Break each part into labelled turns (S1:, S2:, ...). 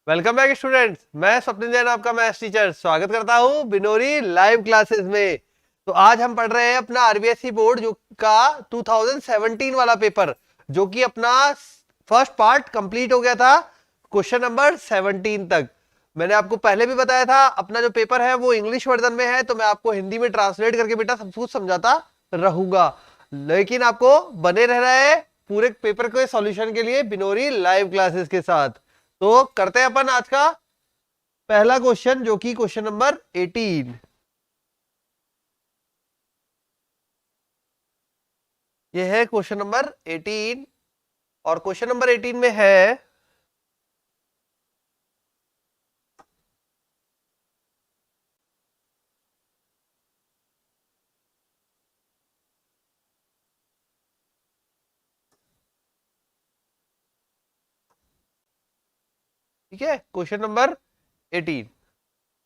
S1: Welcome back students. मैं स्वप्निल जैन आपका maths teacher स्वागत करता हूं बिनोरी लाइव क्लासेस में। तो आज हम पढ़ रहे हैं अपना आरबीएसई बोर्ड जो का 2017 वाला पेपर, जो कि अपना फर्स्ट पार्ट कंप्लीट हो गया था क्वेश्चन नंबर 17 तक। मैंने आपको पहले भी बताया था अपना जो पेपर है वो इंग्लिश वर्जन में है, तो मैं आपको हिंदी में ट्रांसलेट करके बेटा सब कुछ समझाता रहूंगा, लेकिन आपको बने रहना है पूरे पेपर के सॉल्यूशन के लिए बिनोरी लाइव क्लासेस के साथ। तो करते हैं अपन आज का पहला क्वेश्चन, जो कि क्वेश्चन नंबर 18। ये है क्वेश्चन नंबर 18 और क्वेश्चन नंबर 18 में है ठीक है क्वेश्चन नंबर 18।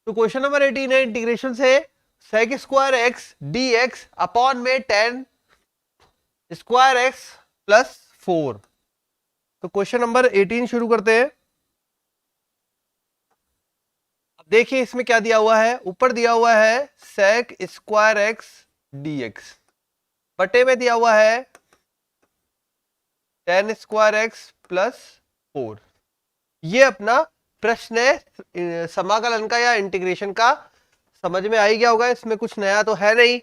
S1: तो क्वेश्चन नंबर 18 है इंटीग्रेशन से sec square X D x upon में 10 स्क्वायर एक्स प्लस 4। तो क्वेश्चन नंबर 18 शुरू करते हैं। अब देखिए इसमें क्या दिया हुआ है। ऊपर दिया हुआ है sec square X D X, बटे में दिया हुआ है 10 स्क्वायर एक्स प्लस 4। ये अपना प्रश्न है समाकलन का या इंटीग्रेशन का। समझ में आ ही गया होगा, इसमें कुछ नया तो है नहीं।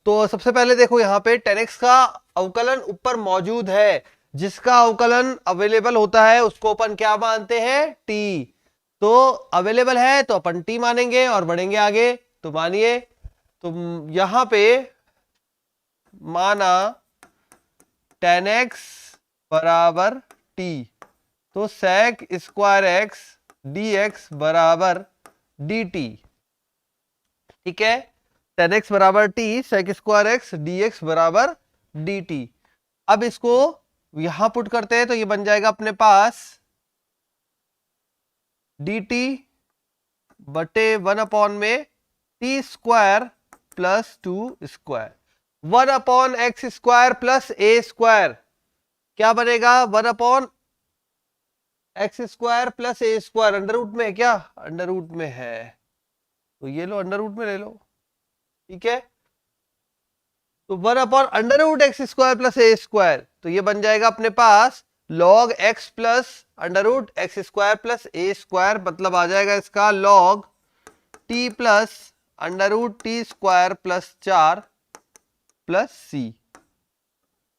S1: तो सबसे पहले देखो यहाँ पे 10x का अवकलन ऊपर मौजूद है, जिसका अवकलन अवेलेबल होता है उसको अपन क्या मानते हैं, t। तो अवेलेबल है तो अपन t मानेंगे और बढ़ेंगे आगे। तो मानिए, तो यहां पे माना 10x बराबर t, तो sec square X D x बराबर डी टी। ठीक है, 10x बराबर t, sec square X D x बराबर डी टी। अब इसको यहां पुट करते हैं तो ये बन जाएगा अपने पास डी टी बटे 1 में t square plus 2 square, 1/x square plus a square. क्या बनेगा, 1/x square plus a square. Under root में है क्या, अंडर रूट में है तो ये लो अंडर रूट में ले लो। ठीक है, तो 1/√x square plus a square, तो ये बन जाएगा अपने पास log x plus √x square plus a square, मतलब आ जाएगा इसका log t plus √t square plus 4 plus c.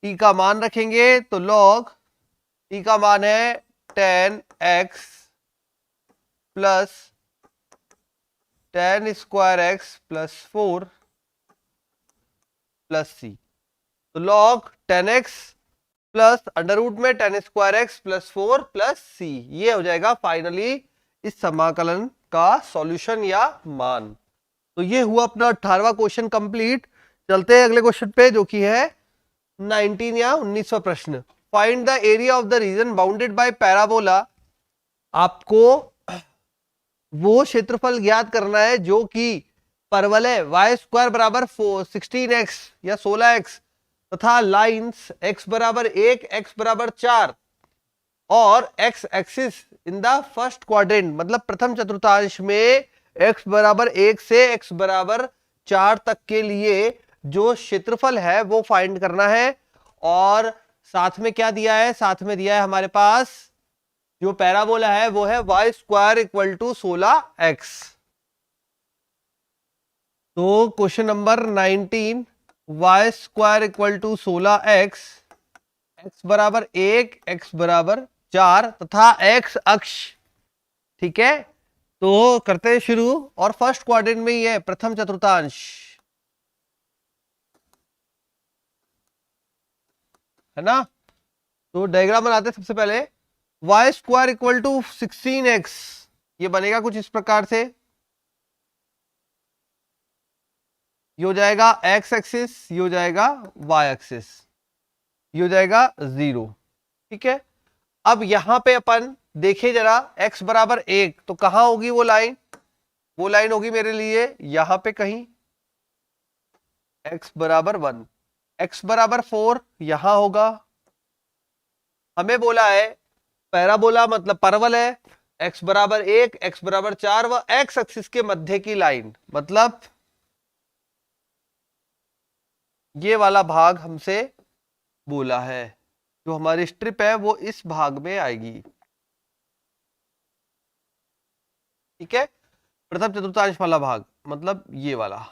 S1: t का मान रखेंगे तो log t का मान है 10x plus 10 square x plus 4 plus c. तो log 10x plus under root में 10 square x plus 4 plus c, ये हो जाएगा फाइनली इस समाकलन का सॉल्यूशन या मान। तो ये हुआ अपना 18वां क्वेश्चन कंप्लीट। चलते हैं अगले क्वेश्चन पे, जो कि है 19 या 19वां प्रश्न। Find the area of the reason bounded by parabola. आपको वो क्षेत्रफल ज्ञात करना है जो कि परवलय वाई स्क्वायर बराबर 16x या 16x तथा लाइंस x बराबर 1, x बराबर 4 और x axis in the first quadrant, मतलब प्रथम चतुर्थांश में x बराबर 1 से x बराबर 4 तक के लिए जो क्षेत्रफल है वो फाइंड करना है। और साथ में क्या दिया है, साथ में दिया है हमारे पास जो पैराबोला है वो है Y square equal to 16x। तो question number 19, Y square equal to 16x, x बराबर 1, x बराबर 4 तथा x अक्ष। ठीक है, तो करते हैं शुरू। और फर्स्ट क्वाड्रेंट में ही है, प्रथम चतुर्थांश है ना। तो डायग्राम बनाते हैं सबसे पहले। Y square equal to 16x, ये बनेगा कुछ इस प्रकार से। ये हो जाएगा x एक्सिस, ये हो जाएगा y एक्सिस, ये हो जाएगा 0। ठीक है, अब यहां पे अपन देखें जरा, x बराबर 1 तो कहां होगी वो लाइन, वो लाइन होगी मेरे लिए यहां पे कहीं, x बराबर 1, x बराबर 4 यहां होगा। हमें बोला है पैराबोला मतलब परवल है, x बराबर 1, x बराबर 4 व x एक्सिस के मध्य की लाइन, मतलब ये वाला भाग हमसे बोला है, जो हमारी स्ट्रिप है वो इस भाग में आएगी। ठीक है, प्रथम चतुर्थांश वाला भाग, मतलब ये वाला,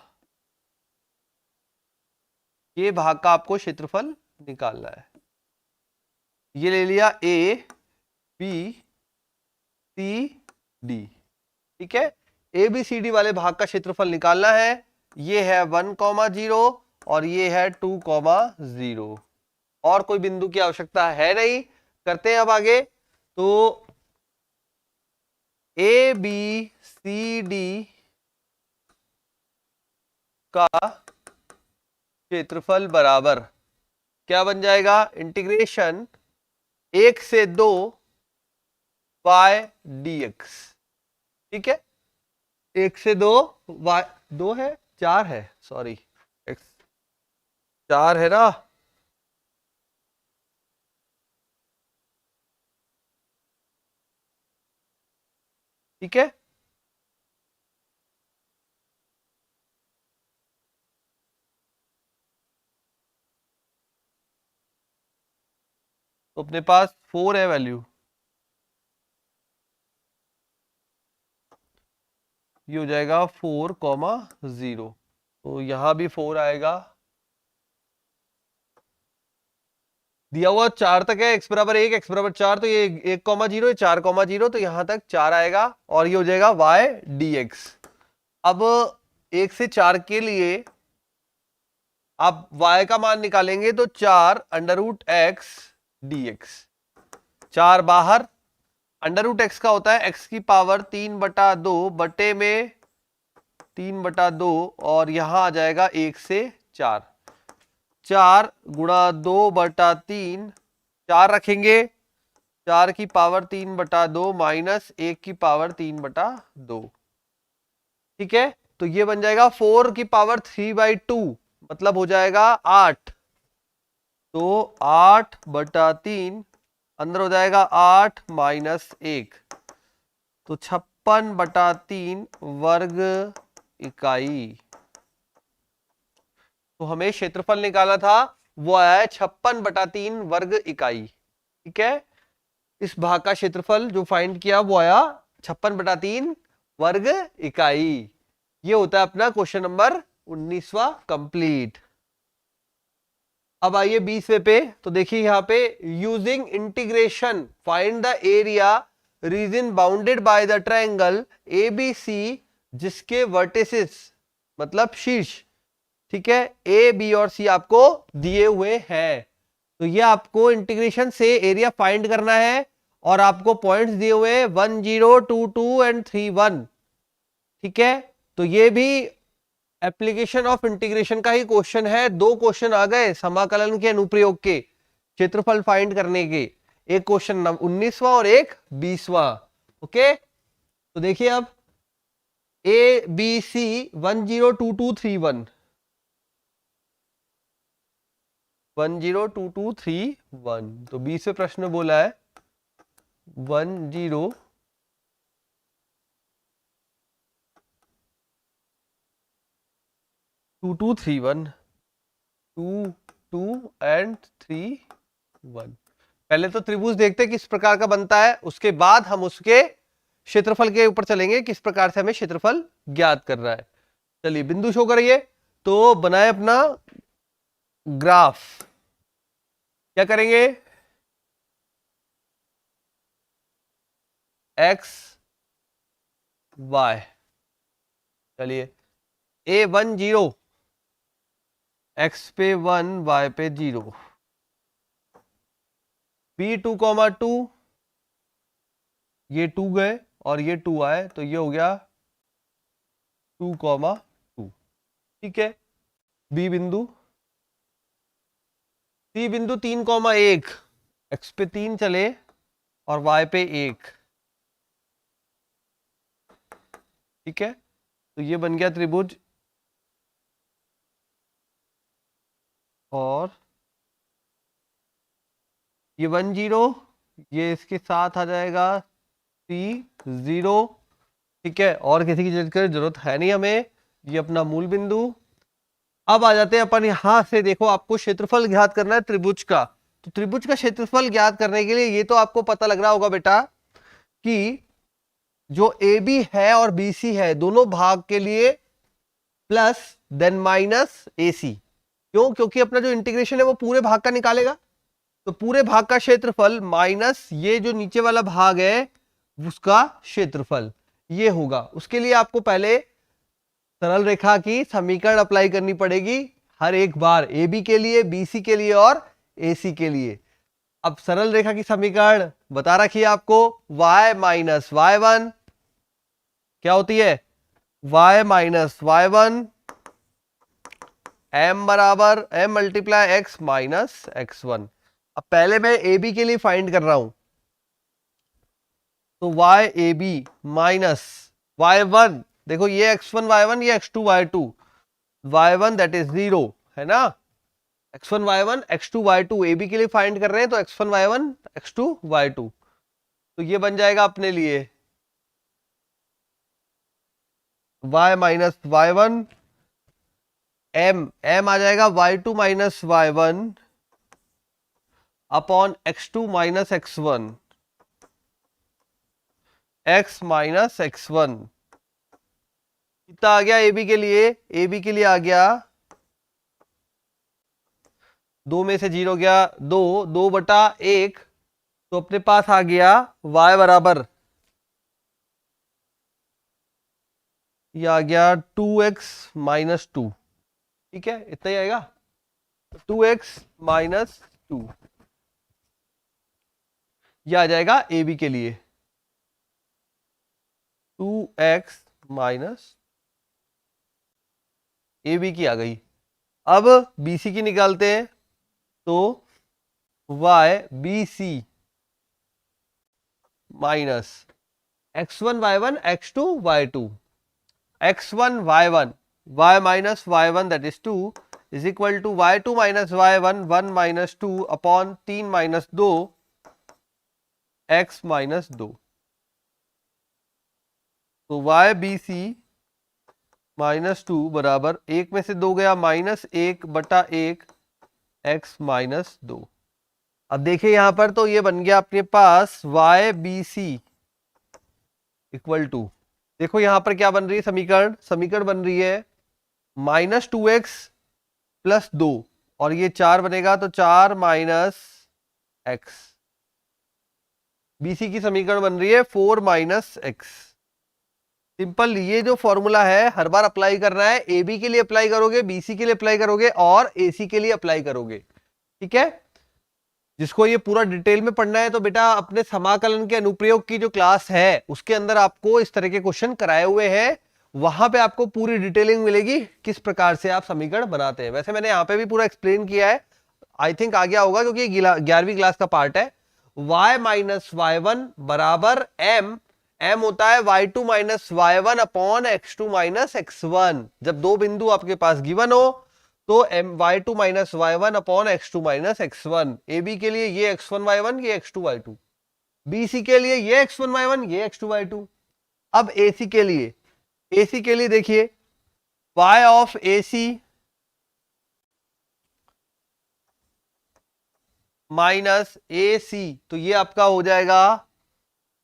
S1: ये भाग का आपको क्षेत्रफल निकालना है। ये ले लिया ए बी सी डी। ठीक है, ए बी सी डी वाले भाग का क्षेत्रफल निकालना है। ये है 1,0 और ये है 2,0। और कोई बिंदु की आवश्यकता है नहीं। करते हैं अब आगे। तो ए बी सी डी का क्षेत्रफल बराबर क्या बन जाएगा, इंटीग्रेशन 1 से 2 y dx। ठीक है, 1 से 2 y, 2 है 4 है, सॉरी x 4 है ना। ठीक है, तो अपने पास 4 है वैल्यू, ये हो जाएगा 4,0। तो यहां भी 4 आएगा। दिया हुआ 4 तक है, x बराबर 1, x बराबर 4, तो ये 1,0, 4,0, तो यहां तक 4 आएगा और ये हो जाएगा y dx। अब 1 से 4 के लिए आप y का मान निकालेंगे तो 4 √x dx। 4 बाहर, √x का होता है x की पावर 3/2 बटे में 3/2 और यहां आ जाएगा 1 से 4। 4 गुणा 2/3, 4 रखेंगे, 4 की पावर 3/2 माइनस 1 की पावर 3/2। ठीक है, तो ये बन जाएगा 4 की पावर 3/2, मतलब हो जाएगा 8। तो 8/3 अंदर हो जाएगा 8 माइनस 1, तो 56/3 वर्ग इकाई। तो हमें क्षेत्रफल निकाला था, वो आया है 56/3 वर्ग इकाई। ठीक है, इस भाग का क्षेत्रफल जो फाइंड किया वो आया 56/3 वर्ग इकाई। ये होता है अपना क्वेश्चन नंबर 19वां कंप्लीट। अब आइए 20वें पे। तो देखिए यहां पे, using integration find the area reason bounded by the triangle ABC, जिसके वर्टिसेस मतलब शीर्ष, ठीक है, ए बी और सी आपको दिए हुए हैं। तो ये आपको इंटीग्रेशन से एरिया फाइंड करना है और आपको पॉइंट्स दिए हुए हैं 1, 0, 2, 2 एंड 3, 1। ठीक है, तो ये भी एप्लीकेशन ऑफ इंटीग्रेशन का ही क्वेश्चन है। 2 क्वेश्चन आ गए समाकलन के अनुप्रयोग के क्षेत्रफल फाइंड करने के, एक क्वेश्चन 19वां और एक 20वां। ओके, तो देखिए अब ए बी सी 1, 0, 2, 2, 3, 1, 1, 0, 2, 2, 3, 1। तो 20वें प्रश्न में बोला है 1, 0, 2, 2, 3, 1, 2, 2 एंड 3, 1। पहले तो त्रिभुज देखते किस प्रकार का बनता है, उसके बाद हम उसके क्षेत्रफल के ऊपर चलेंगे, किस प्रकार से हमें क्षेत्रफल ज्ञात करना है। चलिए बिंदु शो करिए। तो बनाए अपना ग्राफ। क्या करेंगे, x y। चलिए A1, 0, x पे 1, y पे 0, B2, 2, ये 2 गए और ये 2 आए, तो ये हो गया 2, 2। ठीक है, बी बिंदु, सी बिंदु 3, 1, x पे 3 चले और y पे 1। ठीक है, तो ये बन गया त्रिभुज, और ये 1, 0, ये इसके साथ आ जाएगा 0, ठीक है, और किसी की जरूरत है नहीं हमें, ये अपना मूल बिंदु। अब आ जाते हैं अपन यहां से, देखो आपको क्षेत्रफल ज्ञात करना है त्रिभुज का, तो त्रिभुज का क्षेत्रफल ज्ञात करने के लिए ये तो आपको पता लग रहा होगा बेटा कि जो ए बी है और बी सी है दोनों भाग के लिए प्लस देन माइनस ए सी। क्यों? क्योंकि अपना जो इंटीग्रेशन है वो पूरे भाग का निकालेगा, तो पूरे भाग का क्षेत्रफल माइनस ये जो नीचे वाला भाग है उसका क्षेत्रफल, ये होगा। उसके लिए आपको पहले सरल रेखा की समीकरण अप्लाई करनी पड़ेगी हर एक बार, ए बी के लिए, बी सी के लिए और ए सी के लिए। अब सरल रेखा की समीकरण बता रखी है आपको, y माइनस वाई वन क्या होती है, y minus Y one m बराबर m multiply x minus X one. अब पहले मैं ए बी के लिए फाइंड कर रहा हूं, तो y A B minus Y one, देखो ये x1 y1, ये x2 y2, y1 that is 0 है ना, x1 y1 x2 y2 ए बी के लिए फाइंड कर रहे हैं, तो x1 y1 x2 y2, तो ये बन जाएगा अपने लिए y minus Y one m आ जाएगा y2 minus Y one upon x2 minus X one, x minus X one कितना आ गया ए बी के लिए, ए बी के लिए आ गया 2 में से 0 गया 2, 2/1, तो अपने पास आ गया y बराबर, ये आ गया 2x माइनस 2, ठीक है, इतना ही आएगा 2x माइनस 2, ये आ जाएगा ए बी के लिए 2x माइनस, ए बी की आ गई। अब बी सी की निकालते हैं, तो y बी सी minus x1 y1 x2 y2, x1 y1 y माइनस y1 that is 2 is equal to y2 minus y1 1 minus 2 upon 3 minus 2 x minus 2, तो y बी सी minus 2 बराबर 1 में से 2 गया माइनस 1/1 x माइनस 2। अब देखिए यहां पर तो ये बन गया अपने पास y B C equal to, देखो यहां पर क्या बन रही है समीकरण, समीकरण बन रही है माइनस 2x प्लस 2, और ये 4 बनेगा तो 4 माइनस एक्स। बीसी की समीकरण बन रही है 4 माइनस एक्स। सिंपल, ये जो फॉर्मूला है हर बार अप्लाई करना है, ए बी के लिए अप्लाई करोगे, बीसी के लिए अप्लाई करोगे और एसी के लिए अप्लाई करोगे, ठीक है। जिसको ये पूरा डिटेल में पढ़ना है तो बेटा अपने समाकलन के अनुप्रयोग की जो क्लास है उसके अंदर आपको इस तरह के क्वेश्चन कराए हुए हैं, वहां पे आपको पूरी डिटेलिंग मिलेगी किस प्रकार से आप समीकरण बनाते हैं। वैसे मैंने यहाँ पे भी पूरा एक्सप्लेन किया है, आई थिंक आ गया होगा क्योंकि 11वीं क्लास का पार्ट है। y माइनस वाई वन बराबर m, m होता है y2 minus Y one upon x2 minus X one. जब दो बिंदु आपके पास गिवन हो तो y2 minus Y one upon x2 minus X one. A B के लिए ये x1 y1 ये x2 y2, बी सी के लिए ये x1 y1 ये x2 y2। अब AC के लिए, AC के लिए देखिए y of AC minus AC, तो ये आपका हो जाएगा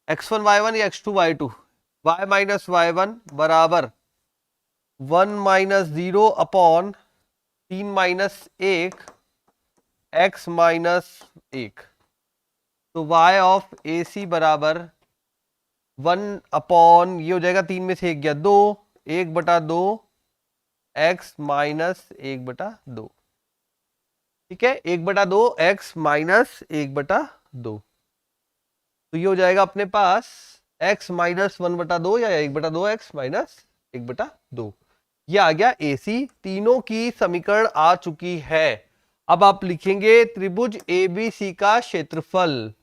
S1: x1 y1 या x2 y2, y minus Y one बराबर 1 minus 0 upon 3 minus 1 x minus 1, तो y ऑफ AC बराबर 1 अपॉन ये हो जाएगा 3 में से 1 गया 2, 1/2 x माइनस 1/2, ठीक है, 1/2 x माइनस 1/2, तो ये हो जाएगा अपने पास x माइनस 1/2 या 1/2 x माइनस 1/2, ये आ गया AC। तीनों की समीकरण आ चुकी है। अब आप लिखेंगे त्रिभुज ABC का क्षेत्रफल,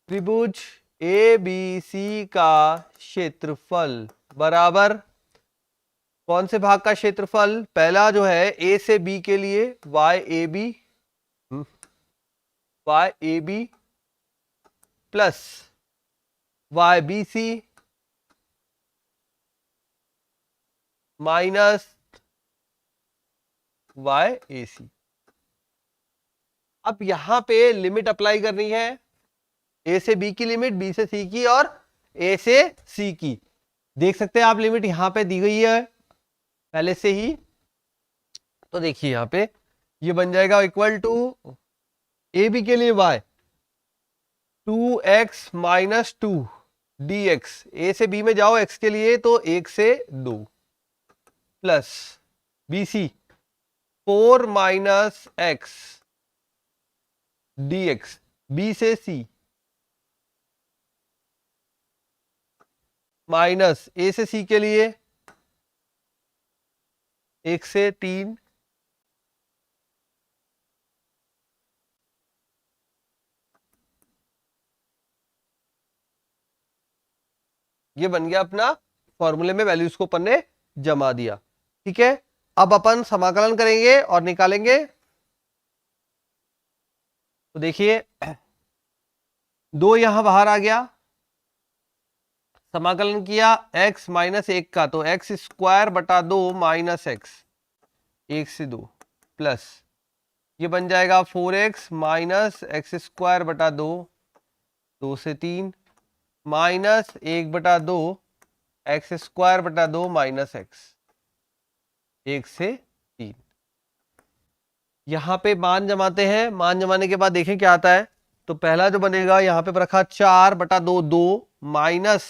S1: त्रिभुज ABC का क्षेत्रफल बराबर कौन से भाग का क्षेत्रफल, पहला जो है A से B के लिए YAB plus y b C minus y a c. अब यहां पे लिमिट अप्लाई करनी है, ए से बी की लिमिट, बी से सी की और ए से सी की। देख सकते हैं आप लिमिट यहां पे दी गई है पहले से ही। तो देखिए यहां पे ये बन जाएगा इक्वल टू ए बी के लिए y 2x माइनस 2 dx। ए से बी में जाओ x के लिए तो 1 से 2 plus B C 4 minus x dx। B से सी माइनस ए से सी के लिए 1 से 3 ये बन गया अपना फॉर्मूले में वैल्यूज को अपन ने जमा दिया। ठीक है, अब अपन समाकलन करेंगे और निकालेंगे। तो देखिए 2 यहां बाहर आ गया, समाकलन किया x माइनस 1 का तो x स्क्वायर बटा 2 माइनस एक्स 1 से 2 प्लस ये बन जाएगा 4x माइनस एक्स स्क्वायर बटा 2 2 से 3 माइनस 1 बटा 2 एक्स स्क्वायर बटा 2 माइनस एक्स 1 से 3। यहां पे मान जमाते हैं, मान जमाने के बाद देखें क्या आता है। तो पहला जो बनेगा यहां पे रखा 4 बटा 2 2 माइनस,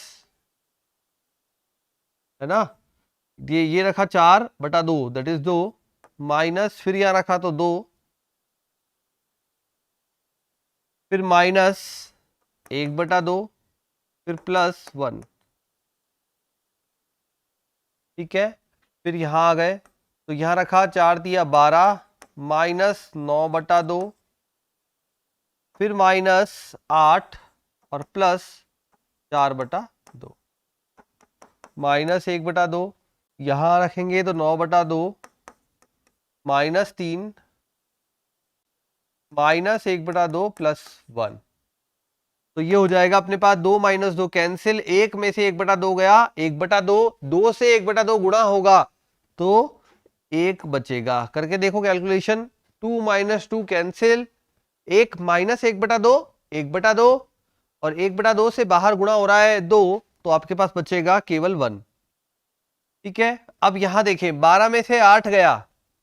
S1: है ना, ये रखा 4 बटा 2 दैट इज 2 माइनस, फिर यहां रखा तो 2, फिर माइनस 1 बटा 2, फिर प्लस 1। ठीक है, फिर यहां आ गए तो यहां रखा 4 दिया 12 माइनस 9 बटा 2, फिर माइनस 8 और प्लस 4 बटा 2 माइनस 1 बटा 2, यहां रखेंगे तो 9 बटा 2 माइनस 3 माइनस 1 बटा 2 प्लस 1। तो ये हो जाएगा अपने पास 2 माइनस 2 कैंसिल, 1 में से 1 बटा 2 गया, 1 बटा 2, 2 से 1 बटा 2 गुणा होगा तो 1 बचेगा। करके देखो कैलकुलेशन, 2 माइनस 2 कैंसिल, 1 माइनस 1 बटा 2 1 बटा 2 और 1 बटा 2 से बाहर गुणा हो रहा है 2, तो आपके पास बचेगा केवल 1। ठीक है, अब यहां देखें 12 में से 8 गया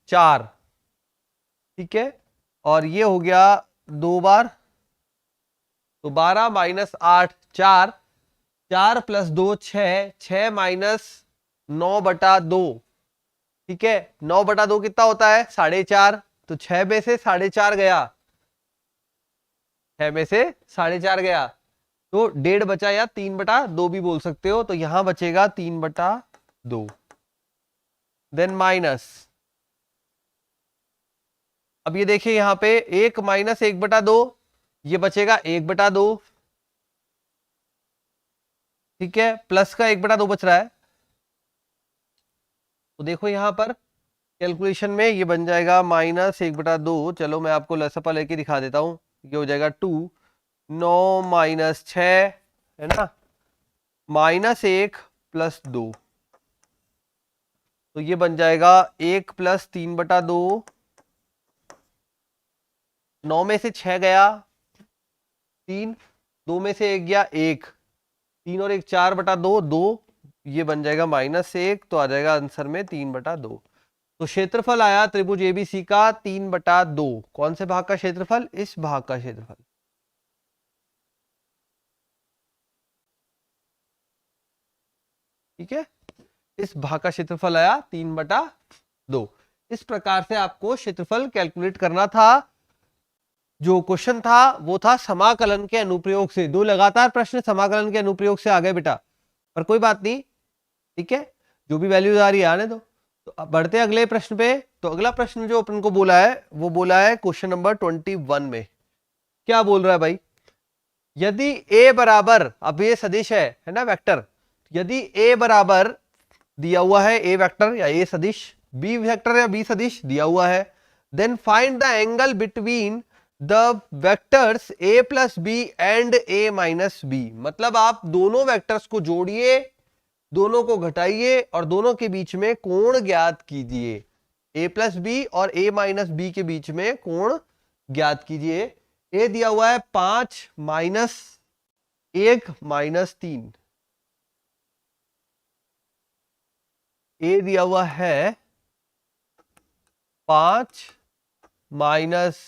S1: 4, ठीक है, और ये हो गया 2 बार, तो 12 माइनस 8 4, 4 प्लस 2 6, 6 माइनस 9 बटा 2। ठीक है, 9 बटा 2 कितना होता है 4.5, तो 6 में से 4.5 गया, 6 में से 4.5 गया तो 1.5 बचा, या 3 बटा 2 भी बोल सकते हो। तो यहां बचेगा 3 बटा 2, देन माइनस, अब ये देखिए यहां पे 1 माइनस 1 बटा 2, ये बचेगा 1 बटा 2। ठीक है, प्लस का 1 बटा 2 बच रहा है, तो देखो यहां पर कैलकुलेशन में ये बन जाएगा माइनस 1 बटा 2। चलो मैं आपको लसपा लेके दिखा देता हूं, ये हो जाएगा 2, 9 माइनस 6, है ना, माइनस 1 प्लस 2, तो ये बन जाएगा 1 प्लस 3 बटा 2, 9 में से 6 गया 3, 2 में से 1 गया 1, 3 और 1 4 बटा 2 2, ये बन जाएगा माइनस 1, तो आ जाएगा आंसर में 3 बटा 2। तो क्षेत्रफल आया त्रिभुज एबीसी का 3 बटा 2। कौन से भाग का क्षेत्रफल, इस भाग का क्षेत्रफल। ठीक है, इस भाग का क्षेत्रफल आया 3 बटा 2। इस प्रकार से आपको क्षेत्रफल कैलकुलेट करना था। जो क्वेश्चन था वो था समाकलन के अनुप्रयोग से। 2 लगातार प्रश्न समाकलन के अनुप्रयोग से आ गए बेटा, पर कोई बात नहीं, ठीक है, जो भी वैल्यूज आ रही है आने दो। तो अब बढ़ते हैं अगले प्रश्न पे। तो अगला प्रश्न जो अपन को बोला है वो बोला है क्वेश्चन नंबर 21 में। क्या बोल रहा है भाई, यदि a बराबर, अब ये सदिश है ना, वेक्टर, यदि a बराबर दिया हुआ है, a वेक्टर या a सदिश, b वेक्टर या b सदिश दिया हुआ है, then find the angle between the vectors a plus B and a minus B, मतलब आप दोनों वेक्टर्स को जोड़िए, दोनों को घटाइए और दोनों के बीच में कोण ज्ञात कीजिए। a प्लस बी और a माइनस बी के बीच में कोण ज्ञात कीजिए। a दिया हुआ है 5 माइनस 1 माइनस 3, a दिया हुआ है 5 माइनस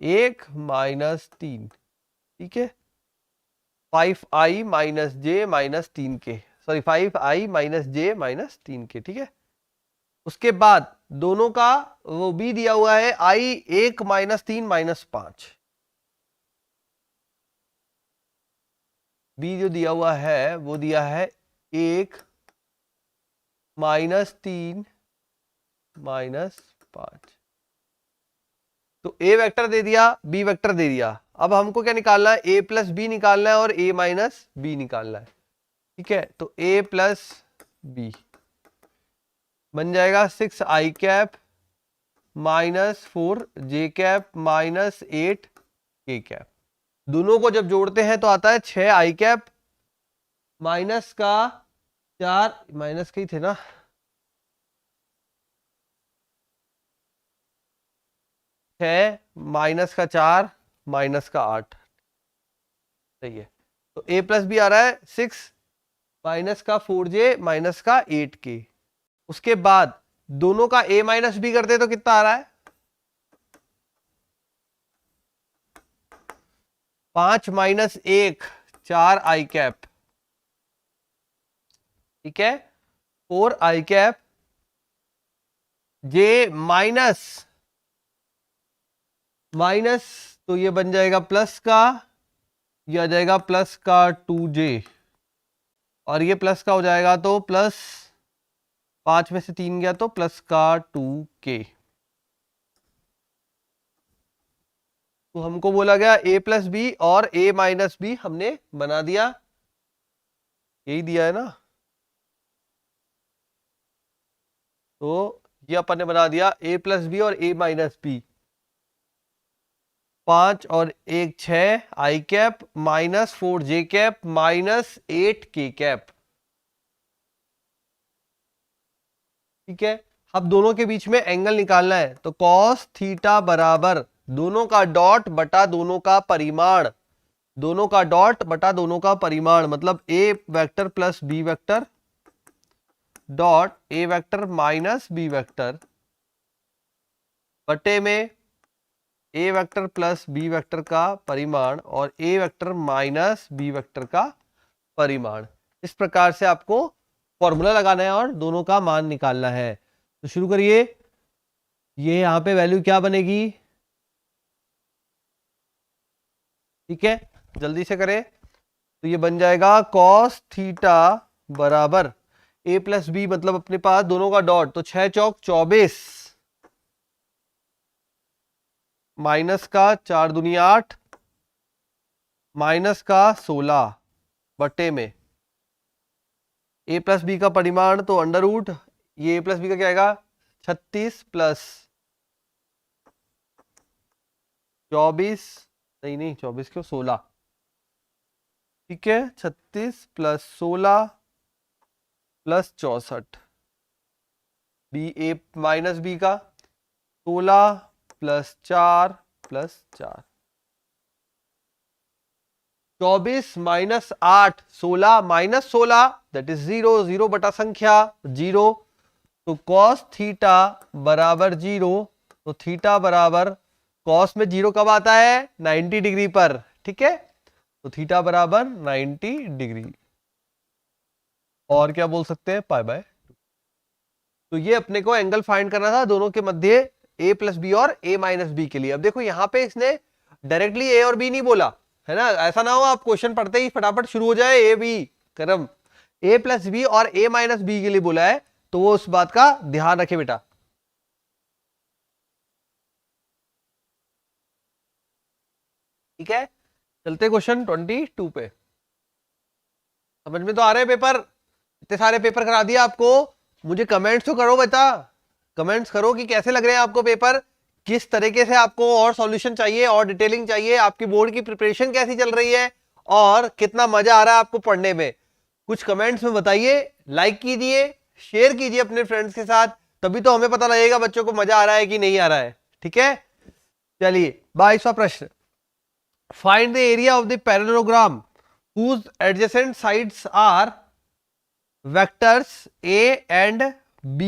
S1: 1 माइनस 3, ठीक है, 5i माइनस जे माइनस 3 के, सॉरी 5i माइनस जे माइनस 3 के, ठीक है। उसके बाद दोनों का वो b दिया हुआ है i 1 माइनस 3 माइनस 5, b जो दिया हुआ है वो दिया है 1 माइनस 3 माइनस 5। तो a वेक्टर दे दिया, b वेक्टर दे दिया। अब हमको क्या निकालना है, a प्लस बी निकालना है और a माइनस बी निकालना है, ठीक है। तो a प्लस बी बन जाएगा 6i cap minus 4j cap minus 8k cap. दोनों को जब जोड़ते हैं तो आता है 6i कैप माइनस का 4, माइनस के ही थे ना, 6 माइनस का 4 माइनस का 8, सही है। तो a प्लस बी आ रहा है 6 माइनस का 4j माइनस का 8k। उसके बाद दोनों का a माइनस बी करते तो कितना आ रहा है, 5 माइनस 1 4i कैप, ठीक है, 4i cap j minus minus, तो ये बन जाएगा प्लस का, ये आ जाएगा प्लस का 2j और ये प्लस का हो जाएगा तो प्लस 5 में से 3 गया तो प्लस का 2k। तो हमको बोला गया a प्लस बी और a माइनस बी हमने बना दिया, यही दिया है ना। तो ये अपन ने बना दिया a प्लस बी और a माइनस बी, 5 और 1 6 i cap minus 4j cap minus 8k cap, ठीक है। अब दोनों के बीच में एंगल निकालना है, तो cos थीटा बराबर दोनों का डॉट बटा दोनों का परिमाण, दोनों का डॉट बटा दोनों का परिमाण, मतलब a vector plus b vector dot a vector minus b vector बटे में a vector plus b vector का परिमाण और a vector minus b vector का परिमाण। इस प्रकार से आपको फॉर्मूला लगाना है और दोनों का मान निकालना है। तो शुरू करिए, ये यहां पे वैल्यू क्या बनेगी, ठीक है, जल्दी से करें। तो ये बन जाएगा cos थीटा बराबर a प्लस बी, मतलब अपने पास दोनों का डॉट, तो 6 चौक 24 माइनस का 4 दूनी 8 माइनस का 16 बटे में a प्लस बी का परिमाण तो अंडर रूट, ये a प्लस बी का क्या आएगा 36 प्लस 24, नहीं 24 क्यों 16, ठीक है, 36 प्लस 16 प्लस 64, बी ए माइनस बी का 16 plus 4 plus 4, 24 minus 8 16 minus 16 that is 0, 0 बटा संख्या 0, तो cos थीटा बराबर 0, तो थीटा बराबर cos में 0 कब आता है 90 डिग्री पर, ठीक है, तो थीटा बराबर 90 डिग्री, और क्या बोल सकते हैं पाई बाय। तो ये अपने को एंगल फाइंड करना था दोनों के मध्य a प्लस बी और a माइनस बी के लिए। अब देखो यहां पे इसने डायरेक्टली a और b नहीं बोला है ना, ऐसा ना हो आप क्वेश्चन पढ़ते ही फटाफट शुरू हो जाए a b क्रम, a प्लस बी और a माइनस बी के लिए बोला है, तो वो उस बात का ध्यान रखे बेटा, ठीक है। चलते क्वेश्चन 22 पे, समझ में तो आ रहे हैं पेपर, इतने सारे पेपर करा दिया आपको, मुझे कमेंट्स तो करो बेटा, कमेंट्स करो कि कैसे लग रहे हैं आपको पेपर, किस तरीके से आपको और सॉल्यूशन चाहिए और डिटेलिंग चाहिए, आपकी बोर्ड की प्रिपरेशन कैसी चल रही है और कितना मजा आ रहा है आपको पढ़ने में, कुछ कमेंट्स में बताइए, लाइक कीजिए, शेयर कीजिए अपने फ्रेंड्स के साथ, तभी तो हमें पता लगेगा बच्चों को मजा आ रहा है कि नहीं आ रहा है। ठीक है, चलिए 22वां प्रश्न, find the area of the parallelogram whose adjacent sides are vectors a and b।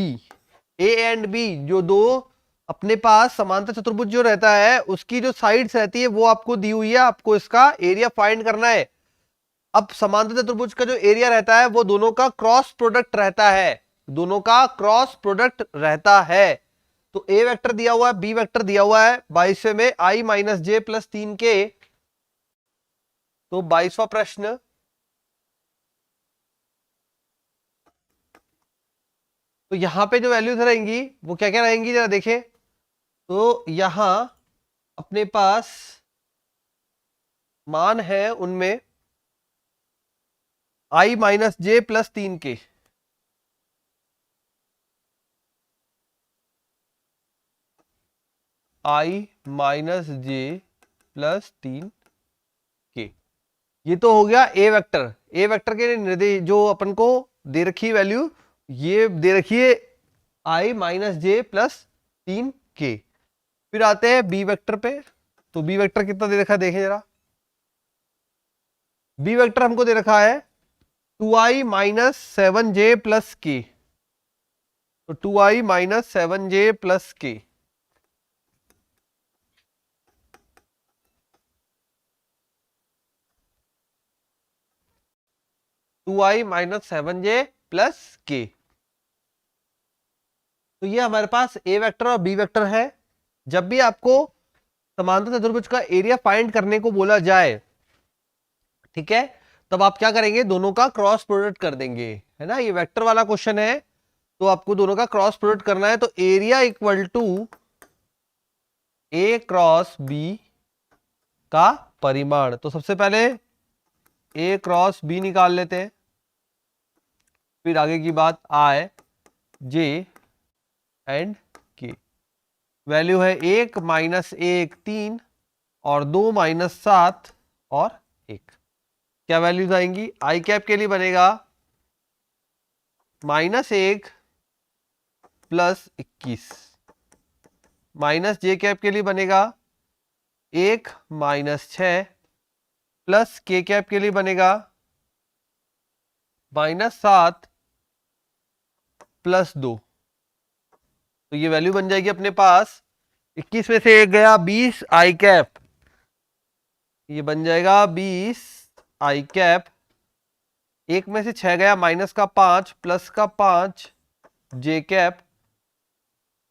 S1: a and b जो दो अपने पास समांतर चतुर्भुज जो रहता है उसकी जो साइड्स रहती है वो आपको दी हुई है, आपको इसका एरिया फाइंड करना है। अब समांतर चतुर्भुज का जो एरिया रहता है वो दोनों का क्रॉस प्रोडक्ट रहता है, दोनों का क्रॉस प्रोडक्ट रहता है। तो ए वेक्टर दिया हुआ है, बी वेक्टर दिया हुआ है 22वें में i minus J plus 3k। तो 22वां प्रश्न, तो यहां पे जो वैल्यूज रहेंगी वो क्या क्या रहेंगी जरा देखें। तो यहां अपने पास मान है उनमें i minus J plus 3k, i minus J plus 3k, ये तो हो गया ए वेक्टर। ए वेक्टर के निर्देश जो अपन को दे रखी वैल्यू ये दे रखी है i minus J plus 3k। फिर आते हैं बी वेक्टर पे, तो बी वेक्टर कितना दे रखा है देखें जरा। बी वेक्टर हमको दे रखा है 2i minus 7j plus k, तो 2i minus 7j plus k। Two I minus 7j plus k। तो ये हमारे पास ए वेक्टर और बी वेक्टर है। जब भी आपको समांतर चतुर्भुज का एरिया फाइंड करने को बोला जाए, ठीक है, तब आप क्या करेंगे, दोनों का क्रॉस प्रोडक्ट कर देंगे, है ना। ये वेक्टर वाला क्वेश्चन है तो आपको दोनों का क्रॉस प्रोडक्ट करना है। तो area equal to A cross B का परिमाण। तो सबसे पहले ए क्रॉस बी निकाल लेते हैं, फिर आगे की बात आई जे एंड के। वैल्यू है 1 माइनस 1 3 और 2 माइनस 7 और 1। क्या वैल्यूज आएंगी, आई कैप के लिए बनेगा -1 प्लस 21, माइनस जे कैप के लिए बनेगा 1 माइनस 6 प्लस के कैप के लिए बनेगा -7 प्लस 2। तो ये वैल्यू बन जाएगी अपने पास 21 में से 1 गया 20 आई कैप, ये बन जाएगा 20 आई कैप। 1 में से 6 गया माइनस का 5 प्लस का 5 जे कैप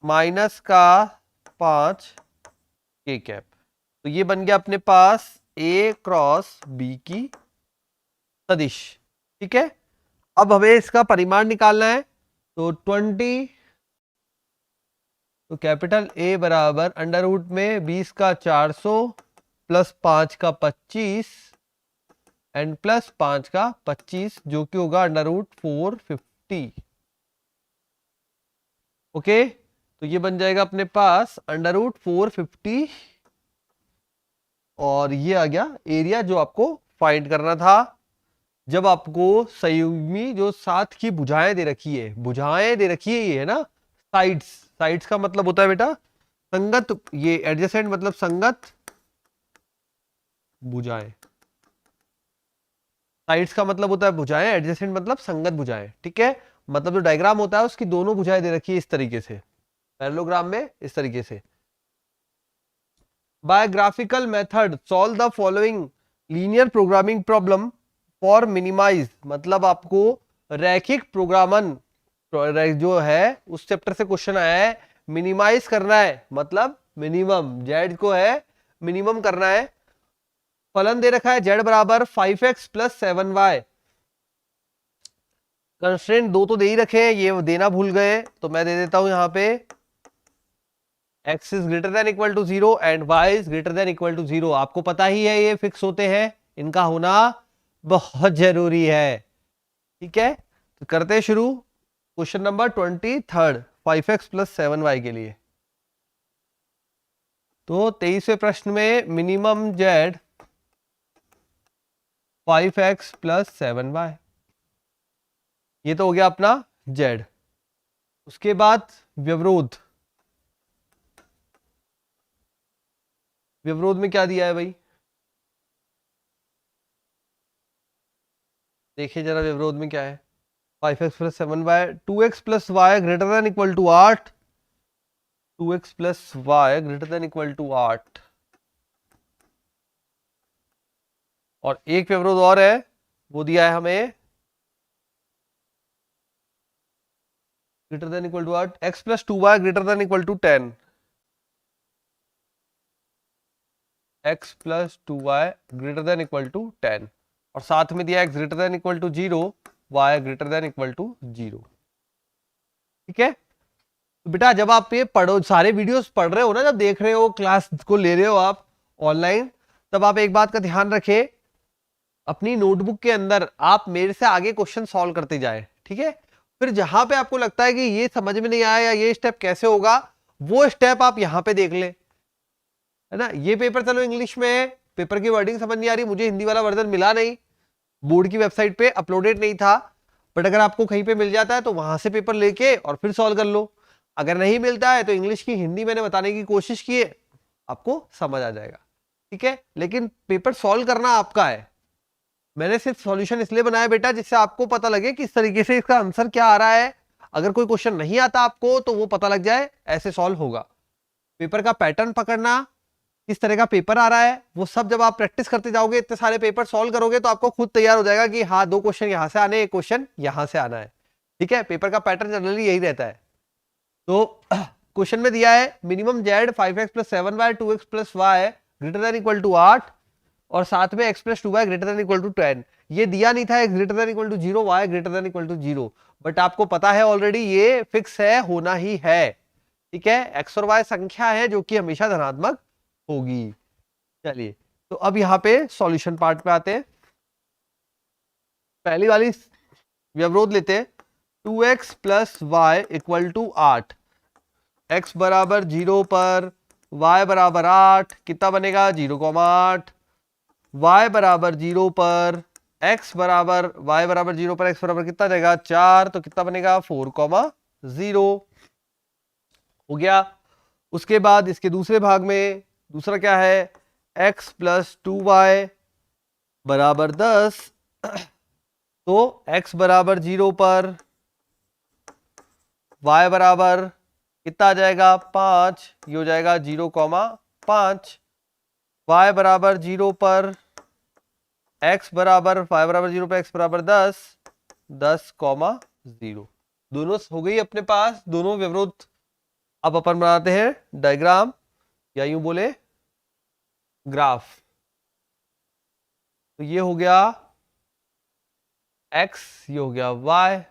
S1: माइनस का 5 के कैप। तो ये बन गया अपने पास ए क्रॉस बी की सदिश। ठीक है, अब हमें इसका परिमाण निकालना है। तो 20, तो कैपिटल ए बराबर अंडर रूट में 20 का 400 प्लस 5 का 25 एंड प्लस 5 का 25 जो कि होगा अंडर रूट 450। ओके, तो ये बन जाएगा अपने पास अंडर रूट 450 और ये आ गया एरिया जो आपको फाइंड करना था। जब आपको संयुग्मी जो साथ की भुजाएं दे रखी है, भुजाएं दे रखी है ये है ना, साइड्स, साइड्स का मतलब होता है बेटा संगत, ये एडजेसेंट मतलब संगत भुजाएं, साइड्स का मतलब होता है भुजाएं, एडजेसेंट मतलब संगत भुजाएं। ठीक है, मतलब जो डायग्राम होता है उसकी दोनों भुजाएं दे रखी है इस तरीके से, पैरेललोग्राम में इस तरीके से। By graphical method solve the following linear programming problem for minimize, मतलब आपको रैखिक प्रोग्रामन जो है उस चैप्टर से क्वेश्चन आया है, मिनिमाइज करना है मतलब मिनिमम, जेड को है मिनिमम करना है। फलन दे रखा है जेड बराबर 5x प्लस 7y। कंस्ट्रेंट 2 तो दे ही रखे हैं, ये देना भूल गए तो मैं दे देता हूं यहां पे x is greater than equal to 0 and y is greater than equal to 0। आपको पता ही है ये फिक्स होते हैं, इनका होना बहुत जरूरी है। ठीक है, तो करते हैं शुरू। Question number 23 5x plus 7y के लिए। तो 23वें प्रश्न में minimum Z 5x plus 7y, ये तो हो गया अपना जेड। उसके बाद व्यवरोध, व्यवरोध में क्या दिया है भाई, देखिए जरा व्यवरोध में क्या है। 5x plus 7y, 2x plus Y greater than equal to 8, 2x plus Y greater than equal to 8। और एक व्यवरोध और है, वो दिया है हमें greater than equal to 8, x plus 2y greater than equal to 10, x plus 2y greater than equal to 10, और साथ में दिया x greater than equal to 0, y greater than equal to 0। ठीक है, तो बेटा जब आप ये पढ़ो, सारे वीडियोस पढ़ रहे हो ना, जब देख रहे हो, क्लास को ले रहे हो आप ऑनलाइन, तब आप एक बात का ध्यान रखें, अपनी नोटबुक के अंदर आप मेरे से आगे क्वेश्चन सॉल्व करते जाए। ठीक है, फिर जहां पे आपको लगता है कि ये समझ में नहीं आया या ये स्टेप कैसे होगा, वो स्टेप आप यहां पे देख ले, है ना। ये पेपर चलो इंग्लिश में है, पेपर की वर्डिंग समझ नहीं आ रही, मुझे हिंदी वाला वर्जन मिला नहीं, बोर्ड की वेबसाइट पे अपलोडेड नहीं था, बट अगर आपको कहीं पे मिल जाता है तो वहां से पेपर लेके और फिर सॉल्व कर लो। अगर नहीं मिलता है तो इंग्लिश की हिंदी मैंने बताने की कोशिश की है, आपको समझ आ जाएगा। ठीक है, लेकिन पेपर सॉल्व करना आपका है। मैंने सिर्फ सॉल्यूशन इसलिए बनाया बेटा जिससे आपको पता लगे किस तरीके से इसका आंसर क्या आ रहा है। अगर कोई क्वेश्चन नहीं आता आपको तो वो पता लग जाए, ऐसे सॉल्व होगा। पेपर का पैटर्न पकड़ना, किस तरह का पेपर आ रहा है, वो सब जब आप प्रैक्टिस करते जाओगे, इतने सारे पेपर सॉल्व करोगे, तो आपको खुद तैयार हो जाएगा कि हाँ 2 क्वेश्चन यहां से आने, 1 क्वेश्चन यहां से आना है। ठीक है, पेपर का पैटर्न जनरली यही रहता है। तो क्वेश्चन में दिया है minimum Z 5x plus 7y 2x plus Y greater than equal to 8, और साथ में x plus 2y greater than equal to 10। ये दिया नहीं था x greater than equal to 0, y greater than equal to 0, but आपको पता है ऑलरेडी ये फिक्स है, होना ही है। ठीक है, x और y संख्या है जो कि हमेशा धनात्मक होगी। चलिए, तो अब यहां पे सॉल्यूशन पार्ट पे आते हैं। पहली वाली व्यवरोध लेते हैं, 2x plus Y equal to 8, x बराबर 0 पर y बराबर 8, कितना बनेगा 0,8, y बराबर 0 पर x बराबर, y बराबर 0 पर x बराबर कितना देगा 4, तो कितना बनेगा 4,0 हो गया। उसके बाद इसके दूसरे भाग में दूसरा क्या है, x प्लस 2y बराबर 10, तो x बराबर 0 पर y बराबर कितना आ जाएगा 5, ये हो जाएगा 0,5, y बराबर 0 पर x बराबर, y बराबर 0 पर x बराबर 10, 10,0। दोनों हो गई अपने पास, दोनों व्यवरोध। अब अपन बनाते हैं डायग्राम, या यूं बोले ग्राफ। तो ये हो गया x, ये हो गया y।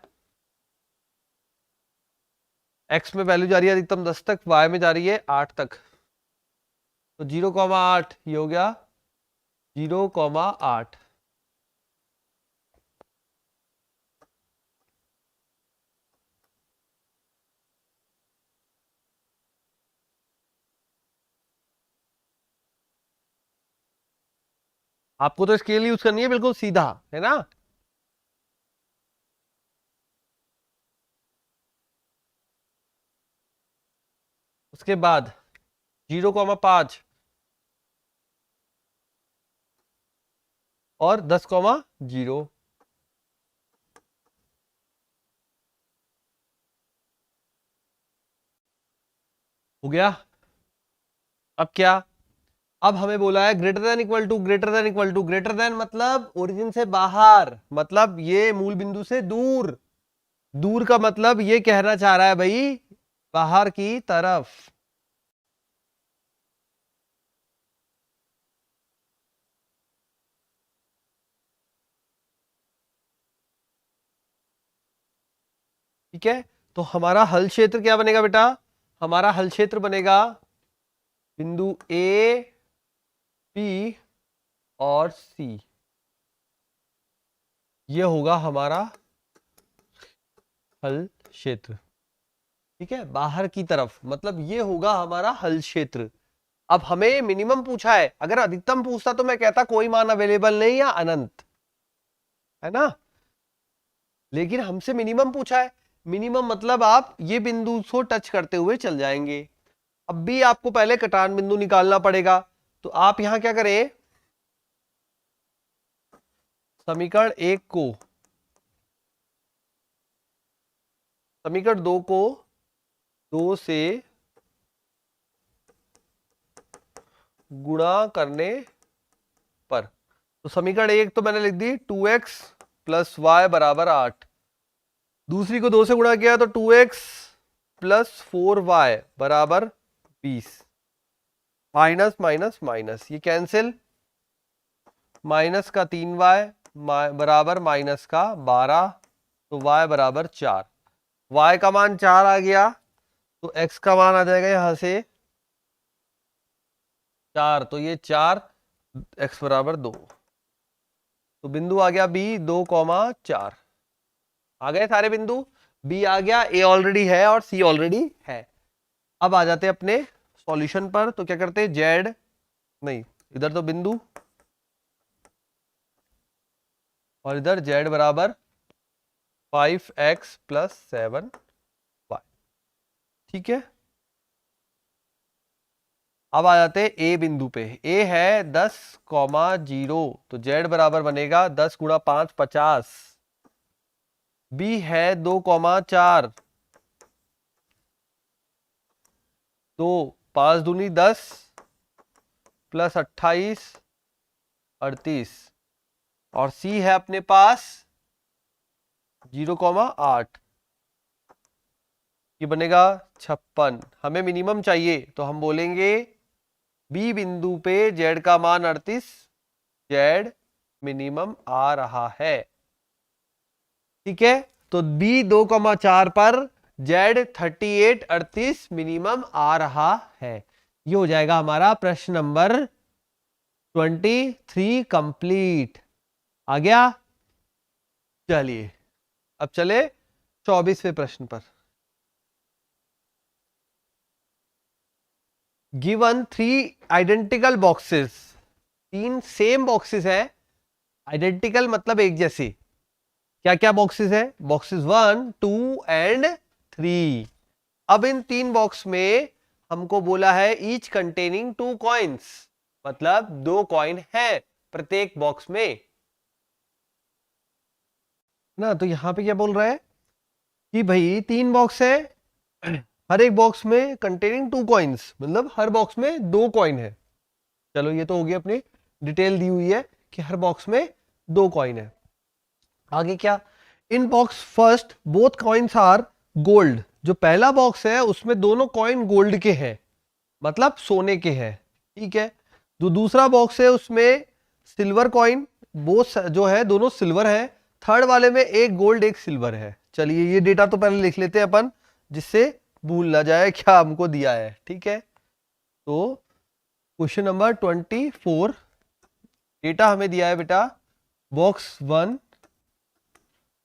S1: x में वैल्यू जा रही है अधिकतम 10 तक, y में जा रही है 8 तक, तो 0,8 ये हो गया 0,8। आपको तो स्केल यूज करनी है बिल्कुल सीधा, है ना। उसके बाद 0,5 और 10,0 हो गया। अब क्या, अब हमें बोला है greater than equal to, greater than equal to, greater than मतलब ओरिजिन से बाहर, मतलब ये मूल बिंदु से दूर, दूर का मतलब ये कहना चाह रहा है भाई बाहर की तरफ। ठीक है, तो हमारा हल क्षेत्र क्या बनेगा बेटा, हमारा हल क्षेत्र बनेगा बिंदु ए, बी और सी, ये होगा हमारा हल क्षेत्र। ठीक है, बाहर की तरफ मतलब ये होगा हमारा हल क्षेत्र। अब हमें मिनिमम पूछा है, अगर अधिकतम पूछता तो मैं कहता कोई मान अवेलेबल नहीं या अनंत, है ना, लेकिन हमसे मिनिमम पूछा है। मिनिमम मतलब आप ये बिंदु को टच करते हुए चल जाएंगे। अब भी आपको पहले कटान बिंदु निकालना पड़ेगा, तो आप यहां क्या करें, समीकरण 1 को समीकरण 2 को 2 से गुणा करने पर, तो समीकरण 1 तो मैंने लिख दी 2x प्लस वाई बराबर 8, दूसरी को 2 से गुणा किया तो 2x प्लस 4y बराबर 20, माइनस माइनस माइनस ये कैंसिल, माइनस का 3y बराबर माइनस का 12, तो y बराबर 4, y का मान 4 आ गया, तो x का मान आ जाएगा यहां से 4, तो ये 4, x बराबर 2, तो बिंदु आ गया B 2,4, आ गए सारे बिंदु, B आ गया, A ऑलरेडी है और C ऑलरेडी है। अब आ जाते हैं अपने सॉल्यूशन पर, तो क्या करते हैं, Z नहीं, इधर तो बिंदु और इधर Z बराबर 5x प्लस 7y, ठीक है। अब आ जाते हैं A बिंदु पे, A है 10,0, तो Z बराबर बनेगा 10 गुणा 5 50, B है 2,4, तो 5 दूनी 10 प्लस 28 38, और C है अपने पास 0,8, ये बनेगा 56। हमें मिनिमम चाहिए तो हम बोलेंगे B बिंदु पे Z का मान 38, Z मिनिमम आ रहा है, ठीक है। तो B 2,4 पर Z 38 38 मिनिमम आ रहा है। ये हो जाएगा हमारा प्रश्न नंबर 23 कंप्लीट। आ गया। चलिए अब चले 24वें प्रश्न पर। Given 3 identical boxes, 3 same boxes है, आइडेंटिकल मतलब एक जैसे। क्या क्या बॉक्सेस है, बॉक्सेस 1 2 एंड 3। अब इन 3 बॉक्स में हमको बोला है ईच कंटेनिंग 2 कॉइन्स, मतलब 2 कॉइन है प्रत्येक बॉक्स में ना। तो यहां पे क्या बोल रहा है कि भाई 3 बॉक्स है, हर एक बॉक्स में कंटेनिंग 2 कॉइन्स, मतलब हर बॉक्स में 2 कॉइन है। चलो ये तो हो गई अपनी डिटेल दी हुई है कि हर बॉक्स में 2 कॉइन है। आगे क्या, in box first both coins are gold. जो पहला बॉक्स है उसमें दोनों कॉइन गोल्ड के हैं, मतलब सोने के हैं, ठीक है। जो दूसरा बॉक्स है उसमें सिल्वर कॉइन, बोथ जो है दोनों सिल्वर है। थर्ड वाले में एक गोल्ड एक सिल्वर है। चलिए ये डेटा तो पहले लिख लेते हैं अपन, जिससे भूल ना जाए क्या हमको दिया है, ठीक है। तो क्वेश्चन नंबर 24, डेटा हमें दिया है बेटा box 1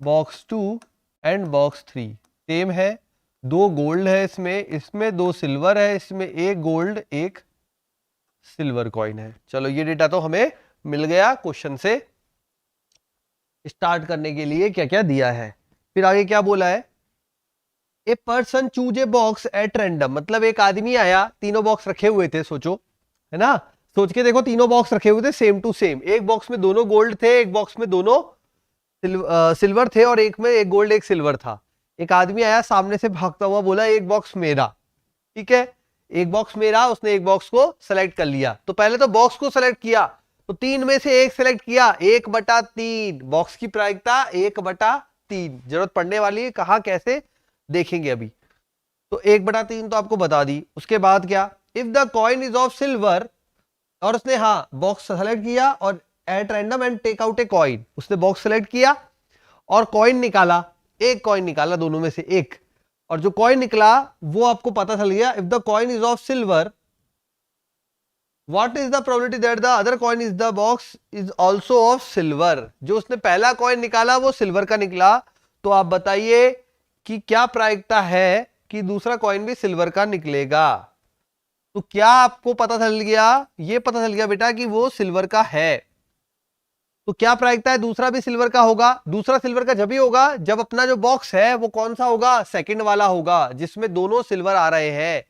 S1: box 2 and box 3 same है। 2 गोल्ड है इसमें, इसमें 2 सिल्वर है, इसमें एक गोल्ड एक सिल्वर कॉइन है। चलो ये डेटा तो हमें मिल गया क्वेश्चन से। स्टार्ट करने के लिए क्या क्या दिया है, फिर आगे क्या बोला है, a person choose a box at random, मतलब एक आदमी आया, तीनों बॉक्स रखे हुए थे, सोचो है ना, सोच के देखो, तीनों बॉक्स रखे हुए थे सेम टू सेम। एक बॉक्स में दोनों गोल्ड थे, एक बॉक्स में दोनों सिल्वर थे, और एक में एक गोल्ड एक सिल्वर था। एक आदमी आया सामने से भागता हुआ, बोला एक बॉक्स मेरा, ठीक है, एक बॉक्स मेरा। उसने एक बॉक्स को सेलेक्ट कर लिया, तो पहले तो बॉक्स को सेलेक्ट किया, तो 3 में से एक सेलेक्ट किया, 1/3 बॉक्स की प्रायिकता 1/3 जरूरत पड़ने वाली है, कहां कैसे देखेंगे अभी। तो 1/3 तो आपको बता दी। उसके बाद क्या, if the coin is of silver, और उसने हाँ बॉक्स सेलेक्ट किया और at random and take out a coin, उसने बॉक्स सेलेक्ट किया और कॉइन निकाला, एक कॉइन निकाला दोनों में से एक, और जो कॉइन निकला वो आपको पता चल गया, if the coin is of silver what is the probability that the other coin is the box is also of silver. जो उसने पहला कॉइन निकाला वो सिल्वर का निकला, तो आप बताइए कि क्या प्रायिकता है कि दूसरा कॉइन भी सिल्वर का निकलेगा। तो क्या आपको पता चल गया, ये पता चल गया बेटा कि वो सिल्वर का है। तो क्या प्रायिकता है, दूसरा भी सिल्वर का होगा। दूसरा सिल्वर का जब ही होगा जब अपना जो बॉक्स है वो कौन सा होगा, सेकंड वाला होगा, जिसमें दोनों सिल्वर आ रहे हैं।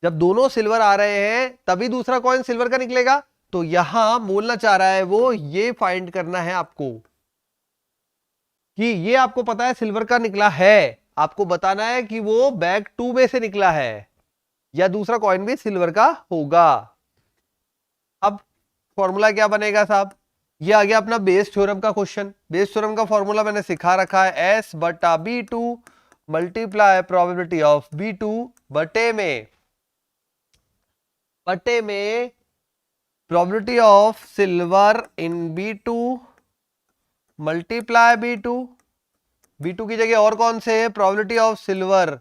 S1: जब दोनों सिल्वर आ रहे हैं तभी दूसरा कॉइन सिल्वर का निकलेगा। तो यहां बोलना चाह रहा है वो, ये फाइंड करना है आपको कि ये आपको पता है सिल्वर का निकला है, आपको बताना है कि वो बैग 2 में से निकला है या दूसरा कॉइन भी सिल्वर का होगा। अब फॉर्मूला क्या बनेगा साहब, ये आ गया अपना बेस थ्योरम का क्वेश्चन। बेस थ्योरम का फॉर्मूला मैंने सिखा रखा है, एस बटा B two multiply probability of B two बटे में probability of silver in B two multiply B two की जगह और कौन से है, probability of silver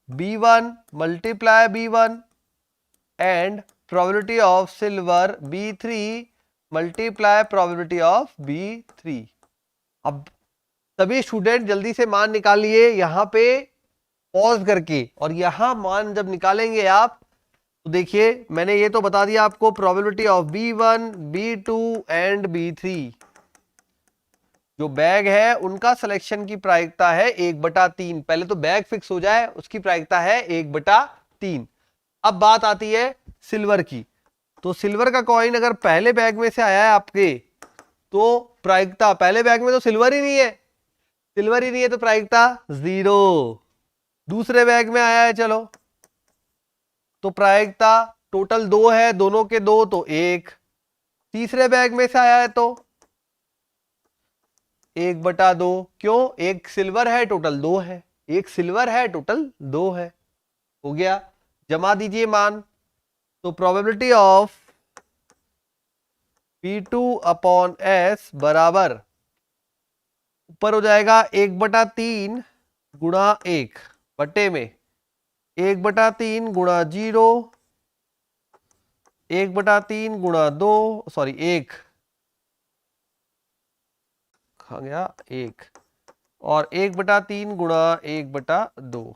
S1: B1 multiply B1 and probability of silver B3 multiply probability of B3। अब सभी स्टूडेंट जल्दी से मान निकालिए यहां पे पॉज करके, और यहां मान जब निकालेंगे आप तो देखिए मैंने ये तो बता दिया आपको, probability of B1 B2 and B3 जो बैग है उनका सिलेक्शन की प्रायिकता है 1/3। पहले तो बैग फिक्स हो जाए, उसकी प्रायिकता है 1/3। अब बात आती है सिल्वर की। तो सिल्वर का कॉइन अगर पहले बैग में से आया है आपके, तो प्रायिकता, पहले बैग में तो सिल्वर ही नहीं है तो प्रायिकता 0। दूसरे बैग में आया है चलो, तो प्रायिकता टोटल 2 है, दोनों के 2 तो 1। तीसरे बैग में से आया है तो 1/2, क्यों, एक सिल्वर है टोटल 2 है, एक सिल्वर है टोटल 2 है। हो गया, जमा दीजिए मान। तो probability of P2 upon S बराबर ऊपर हो जाएगा 1/3 गुणा 1 बटे में 1/3 गुणा 0, 1/3 गुणा 2, सॉरी 1 खा गया 1, और 1/3 गुणा 1/2।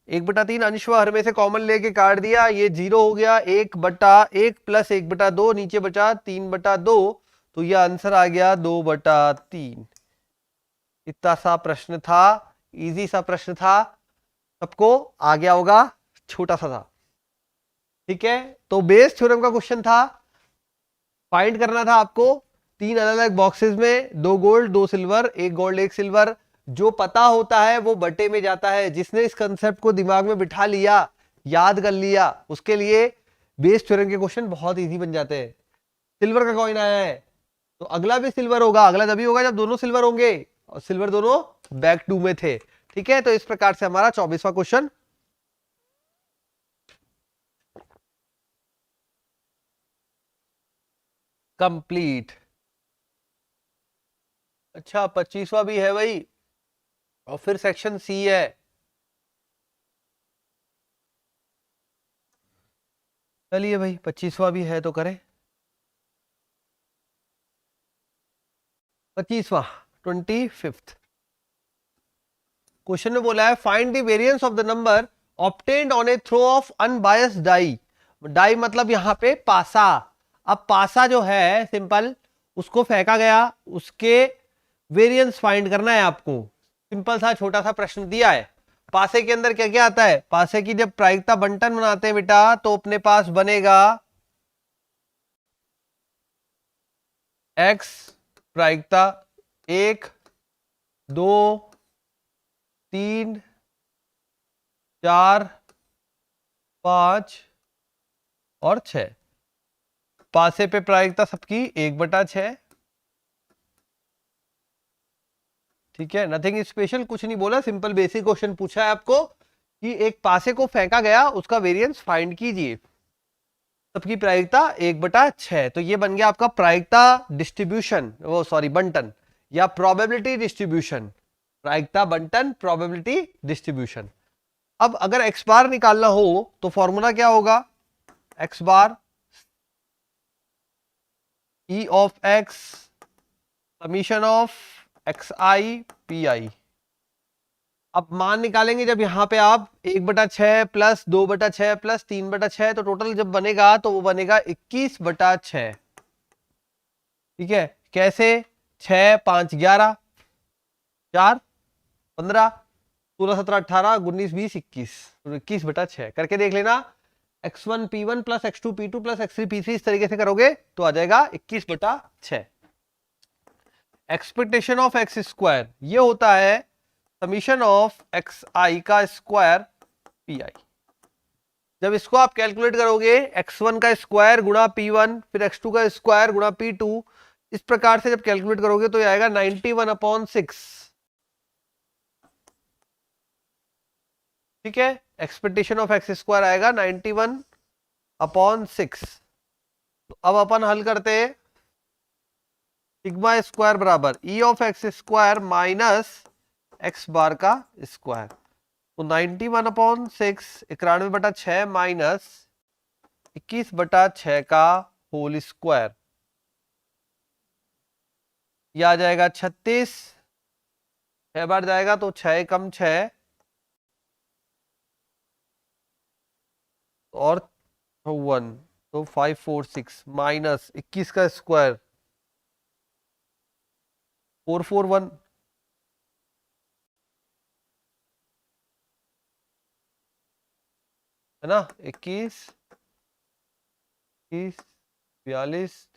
S1: 1/3 अंश व हर में से कॉमन लेके काट दिया, ये 0 हो गया। 1/1 प्लस 1/2 नीचे बचा 3/2, तो यह आंसर आ गया 2/3। इतना सा प्रश्न था, इजी सा प्रश्न था, सबको आ गया होगा, छोटा सा था। ठीक है, तो बेस थ्योरम का क्वेश्चन था, फाइंड करना था आपको 3 अलग अलग बॉक्सेस में, 2 गोल्ड 2 सिल्वर, 1 गोल्ड 1 सिल्वर। जो पता होता है वो बटे में जाता है। जिसने इस कंसेप्ट को दिमाग में बिठा लिया, याद कर लिया, उसके लिए बेस थ्योरम के क्वेश्चन बहुत इजी बन जाते हैं। सिल्वर का कॉइन आया है तो अगला भी सिल्वर होगा, अगला तभी होगा जब दोनों सिल्वर होंगे, और सिल्वर दोनों बैग 2 में थे। ठीक है, तो इस प्रकार से हमारा 24वां क्वेश्चन कंप्लीट। अच्छा, 25वां भी है भाई, और फिर सेक्शन सी है। चलिए भाई, 25वां भी है तो करें। 25वां 25th क्वेश्चन में बोला है, find the variance of the number obtained on a throw of unbiased die. Die मतलब यहां पे पासा। अब पासा जो है सिंपल, उसको फेंका गया, उसके वेरिएंस फाइंड करना है आपको। सिंपल सा छोटा सा प्रश्न दिया है। पासे के अंदर क्या क्या आता है, पासे की जब प्रायिकता बंटन बनाते हैं बेटा, तो अपने पास बनेगा x प्रायिकता 1 2 3 4 5 और 6। पासे पे प्रायिकता सबकी 1/6। ठीक है, नथिंग स्पेशल, कुछ नहीं बोला, सिंपल बेसिक क्वेश्चन पूछा है आपको कि एक पासे को फेंका गया, उसका वेरिएंस फाइंड कीजिए, सबकी प्रायिकता 1/6। तो ये बन गया आपका प्रायिकता डिस्ट्रीब्यूशन, वो सॉरी बंटन, या प्रोबेबिलिटी डिस्ट्रीब्यूशन। प्रायिकता बंटन प्रोबेबिलिटी डिस्ट्रीब्यूशन। अब अगर एक्स बार निकालना हो तो फॉर्मूला क्या होगा, x bar E of x summation of x I P I. अब मान निकालेंगे जब यहाँ पे आप 1/6 प्लस 2/6 प्लस 3/6, तो टोटल जब बनेगा तो वो बनेगा 21/6। ठीक है, कैसे? 6 5 11 4 15 16 17 18 19 20 21, 21/6 करके देख लेना। x1 p1 plus x2 p2 plus x3 p3 इस तरीके से करोगे तो आ जाएगा 21/6। एक्सपेक्टेशन ऑफ एक्स स्क्वायर ये होता है समीशन ऑफ एक्स आई का स्क्वायर पी आई। जब इसको आप कैलकुलेट करोगे x1 का स्क्वायर गुणा p1 फिर x2 का स्क्वायर गुणा p2, इस प्रकार से जब कैलकुलेट करोगे तो ये आएगा 91/6। ठीक है, एक्सपेक्टेशन ऑफ एक्स स्क्वायर आएगा 91/6। तो अब अपन हल करते हैं। सिग्मा स्क्वायर बराबर E of x square minus x bar का स्क्वायर। तो 91/6 91/6 माइनस 21/6 का होल स्क्वायर, यह आ जाएगा 36। 6 बार जाएगा तो 6 कम 6 और 1, तो 546 माइनस 21 का स्क्वायर 441, है ना। 21 42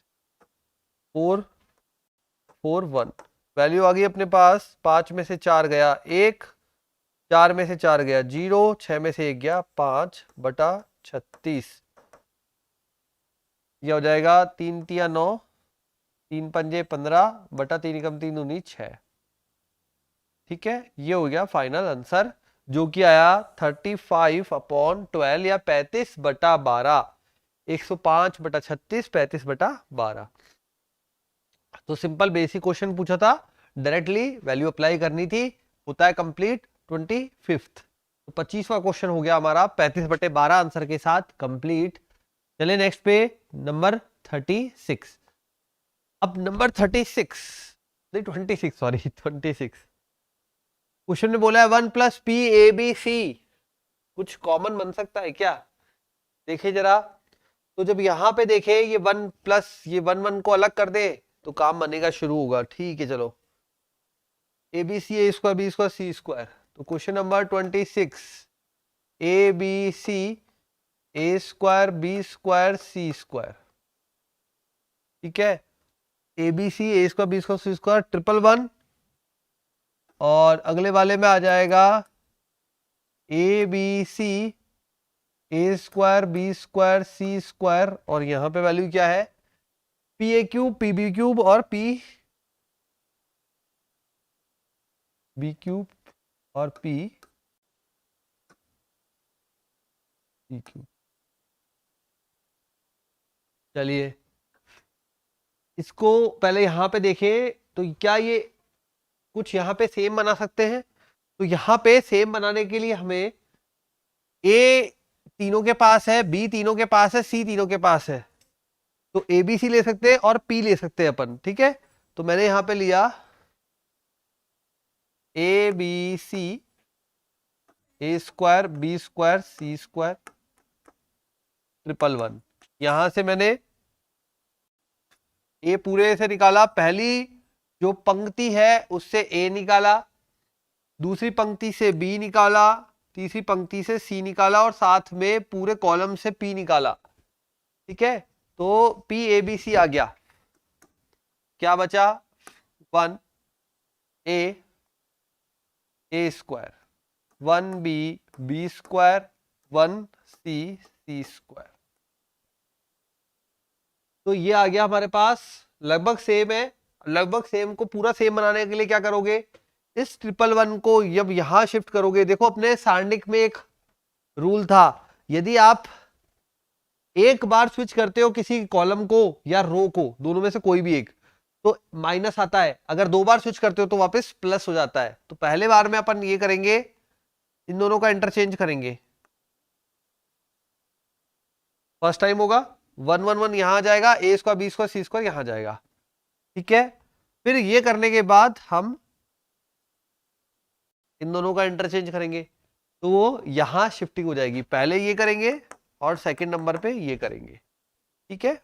S1: 441 वैल्यू आ गई अपने पास। 5 में से 4 गया 1, 4 में से 4 गया 0, 6 में से 1 गया 5/36। यह हो जाएगा 3 तिया 9, 3 पंजे 15/3 कम 3 दूनी 6। ठीक है, ये हो गया फाइनल आंसर जो कि आया 35/12 या 35/12, 105/36 35/12। तो सिंपल बेसिक क्वेश्चन पूछा था, डायरेक्टली वैल्यू अप्लाई करनी थी। होता है कंप्लीट 25th। तो 25वां क्वेश्चन हो गया हमारा 35/12 आंसर के साथ कंप्लीट। चले नेक्स्ट पे नंबर 36। अब नंबर 36 नहीं 26 सॉरी 26 क्वेश्चन में बोला है 1 + p ABC कुछ कॉमन बन सकता है क्या? देखिए जरा, तो जब यहां पे देखे ये 1 प्लस ये 1 1 को अलग कर दे तो काम बनेगा शुरू होगा। ठीक है, चलो ABC A² B² C²। तो question number 26 ABC A² B² C²। ठीक है, ABC A² B² C² 111 और अगले वाले में आ जाएगा ABC A² B² C² और यहां पे वैल्यू क्या है PA³ PB³ और PB³ और PE³। चलिए इसको पहले यहां पे देखें तो क्या ये कुछ यहां पे सेम बना सकते हैं? तो यहां पे सेम बनाने के लिए हमें A तीनों के पास है, B तीनों के पास है, C तीनों के पास है, तो ABC ले सकते हैं और P ले सकते हैं अपन। ठीक है, तो मैंने यहां पे लिया ABC A² B² C² 111। यहां से मैंने ए पूरे से निकाला, पहली जो पंक्ति है उससे ए निकाला, दूसरी पंक्ति से बी निकाला, तीसरी पंक्ति से सी निकाला और साथ में पूरे कॉलम से पी निकाला। ठीक है, तो पी ए बी सी आ गया। क्या बचा 1 A A², 1 B B², 1 C C²। तो ये आ गया हमारे पास, लगभग सेम है। लगभग सेम को पूरा सेम बनाने के लिए क्या करोगे, इस 111 को जब यहां शिफ्ट करोगे, देखो अपने सारणिक में एक रूल था, यदि आप एक बार स्विच करते हो किसी कॉलम को या रो को, दोनों में से कोई भी एक, तो माइनस आता है, अगर 2 बार स्विच करते हो तो वापस प्लस हो जाता है। तो पहले बार में अपन ये करेंगे, इन दोनों का इंटरचेंज करेंगे। फर्स्ट टाइम होगा 1 1 1 यहां जाएगा, A² B² C² यहां जाएगा। ठीक है, फिर ये करने के बाद हम इन दोनों का इंटरचेंज करेंगे तो वो यहां शिफ्टिंग हो जाएगी, पहले ये करेंगे और सेकंड नंबर पे ये करेंगे, ठीक है।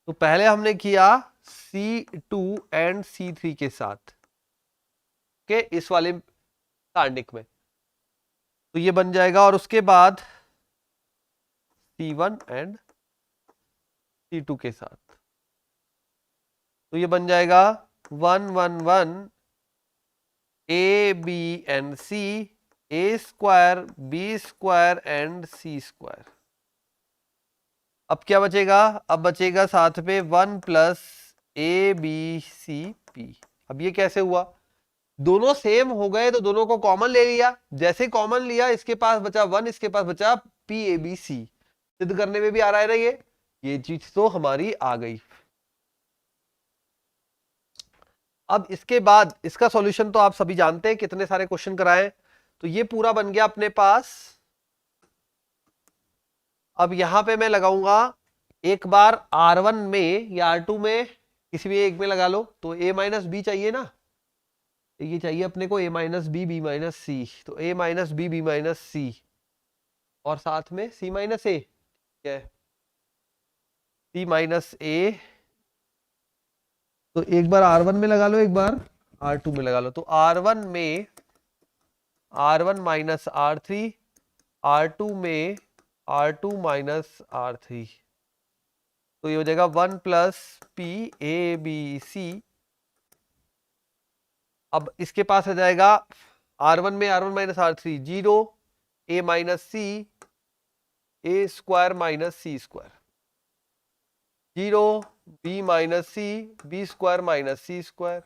S1: तो पहले हमने किया C2 एंड C3 के साथ के इस वाले सारणिक में, तो ये बन जाएगा, और उसके बाद C1 एंड C2 के साथ, तो ये बन जाएगा 1 1 1 A B and C, A square B square and C square. अब क्या बचेगा, अब बचेगा साथ में 1 प्लस ABCP। अब ये कैसे हुआ, दोनों सेम हो गए तो दोनों को कॉमन ले लिया, जैसे कॉमन लिया इसके पास बचा 1, इसके पास बचा PABC। सिद्ध करने में भी आ रहा है ना ये चीज तो हमारी आ गई। अब इसके बाद इसका सॉल्यूशन तो आप सभी जानते हैं, कितने सारे क्वेश्चन कराए, तो ये पूरा बन गया अपने पास। अब यहां पे मैं लगाऊंगा एक बार R1 में या R2 में, किसी भी एक में लगा लो, तो A माइनस बी चाहिए ना, ये चाहिए अपने को A minus b b minus c, तो A minus b b minus c और साथ में C माइनस ए, क्या है C माइनस ए। तो एक बार R1 में लगा लो, एक बार R2 में लगा लो, तो R1 में R1 माइनस R3, R2 में R2 माइनस R3, तो ये हो जाएगा 1 प्लस PABC। अब इसके पास आ जाएगा R1 में R1 minus R3 0, A minus C, A square minus C square 0, B minus C, B square minus C square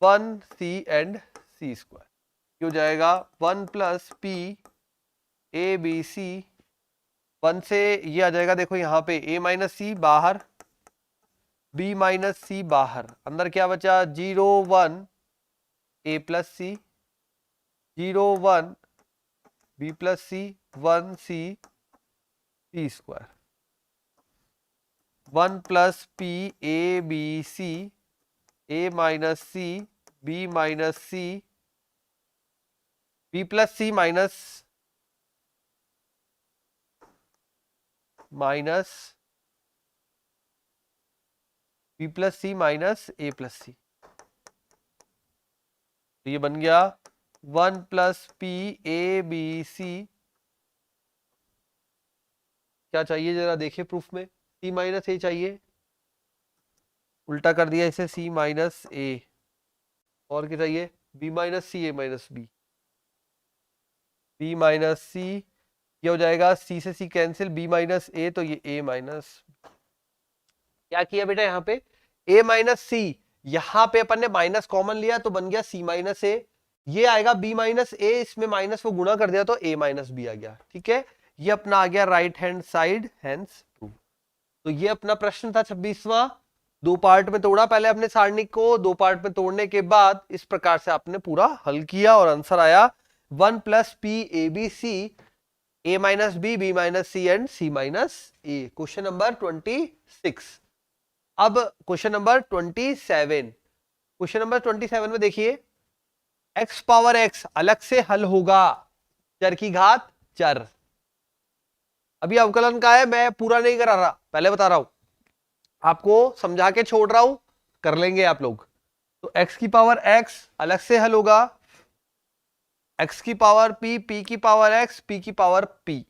S1: 1 C and C square. ये हो जाएगा 1 प्लस PABC। 1 से ये आ जाएगा, देखो यहाँ पे A माइनस सी बाहर, B माइनस सी बाहर, अंदर क्या बचा 0 1 A plus c, 0 1 B plus c, 1 C C square 1 plus PABC, A minus C, B minus C, B plus c minus B plus c minus A plus c, तो ये बन गया 1 plus PABC। क्या चाहिए जरा देखिए प्रूफ में, C minus ए चाहिए, उल्टा कर दिया इसे C माइनस ए, और क्या चाहिए B minus C, A minus B, B minus c, ये हो जाएगा C से C cancel, B minus a, तो ये A माइनस, क्या किया बेटा यहाँ पे A माइनस सी, यहाँ पे अपन ने माइनस कॉमन लिया तो बन गया C माइनस ए, ये आएगा B माइनस ए, इसमें माइनस वो गुणा कर दिया तो A माइनस बी आ गया, ठीक है। ये अपना आ गया right hand side, hands prove. तो ये अपना प्रश्न था 26वां, दो पार्ट में तोड़ा पहले अपने सारणी को, दो पार्ट में तोड़ने के बाद इस प्रकार से आपने पूरा हल किया और आंसर आया 1 plus PABC, A minus B, B minus C and C minus A. Question number 26। अब क्वेश्चन नंबर 27, क्वेश्चन नंबर 27 में देखिए x पावर x अलग से हल होगा, चर की घात चर। अभी अवकलन का है, मैं पूरा नहीं करा रहा, पहले बता रहा हूं आपको, समझा के छोड़ रहा हूं, कर लेंगे आप लोग। तो x की पावर x अलग से हल होगा, x की पावर p, p की पावर x, p की पावर p,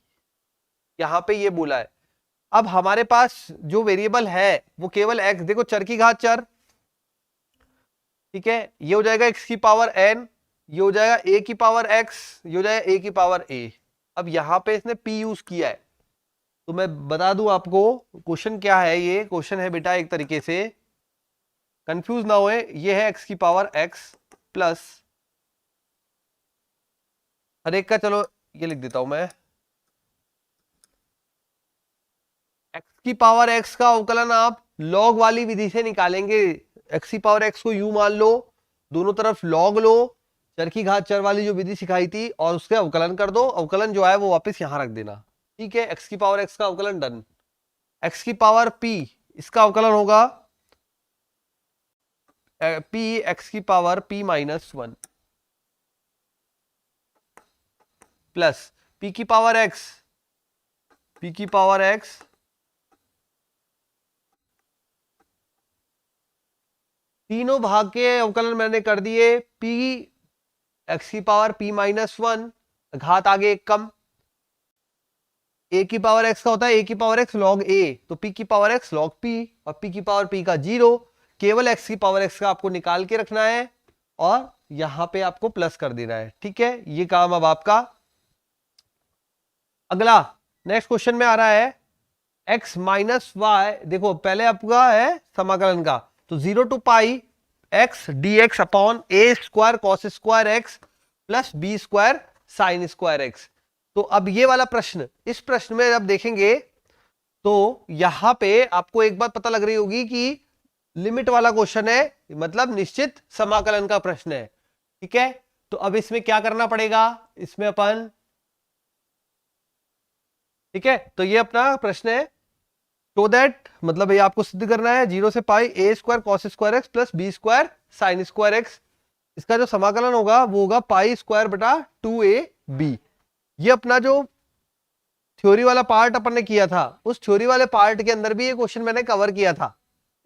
S1: यहां पे ये बोला है। अब हमारे पास जो वेरिएबल है वो केवल x, देखो चर की घात चर, ठीक है, ये हो जाएगा x की पावर n, ये हो जाएगा a की पावर x, ये हो जाएगा a की पावर a। अब यहां पे इसने p यूज किया है, तो मैं बता दूं आपको क्वेश्चन क्या है। ये क्वेश्चन है बेटा, एक तरीके से कंफ्यूज ना होए, ये है x की पावर x प्लस, हर एक का चलो ये लिख देता हूं मैं, x की पावर x का अवकलन आप लॉग वाली विधि से निकालेंगे। x की पावर x को यू मान लो, दोनों तरफ लॉग लो, चर की घात चर वाली जो विधि सिखाई थी, और उसके अवकलन कर दो, अवकलन जो है वो वापस यहां रख देना, ठीक है। x की पावर x का अवकलन डन। x की पावर p, इसका अवकलन होगा पी एक्स की power p minus 1 plus p की पावर x, p की पावर x तीनों भाग के अवकलन मैंने कर दिए। p x की पावर p माइनस 1, घात आगे एक कम, a की पावर x का होता है a की पावर x log a, तो p की पावर x log p, और p की पावर p का 0, केवल x की पावर x का आपको निकाल के रखना है और यहां पे आपको प्लस कर देना है। ठीक है, ये काम अब आपका। अगला नेक्स्ट क्वेश्चन में आ रहा है x माइनस वाई। देखो पहले आपका है समाकलन का, तो 0 to pi x dx upon a square cos square x plus B square sine square x। तो अब ये वाला प्रश्न, इस प्रश्न में अब देखेंगे तो यहां पे आपको एक बात पता लग रही होगी कि लिमिट वाला क्वेश्चन है, मतलब निश्चित समाकलन का प्रश्न है। ठीक है, तो अब इसमें क्या करना पड़ेगा, इसमें अपन, ठीक है, तो ये अपना प्रश्न है। तो दैट मतलब ये आपको सिद्ध करना है 0 से pi a square cos square x plus B square sine square X. इसका जो समाकलन होगा वो होगा पाई स्क्वायर बटा 2ab। ये अपना जो थ्योरी वाला पार्ट अपन ने किया था, उस थ्योरी वाले पार्ट के अंदर भी ये क्वेश्चन मैंने कवर किया था।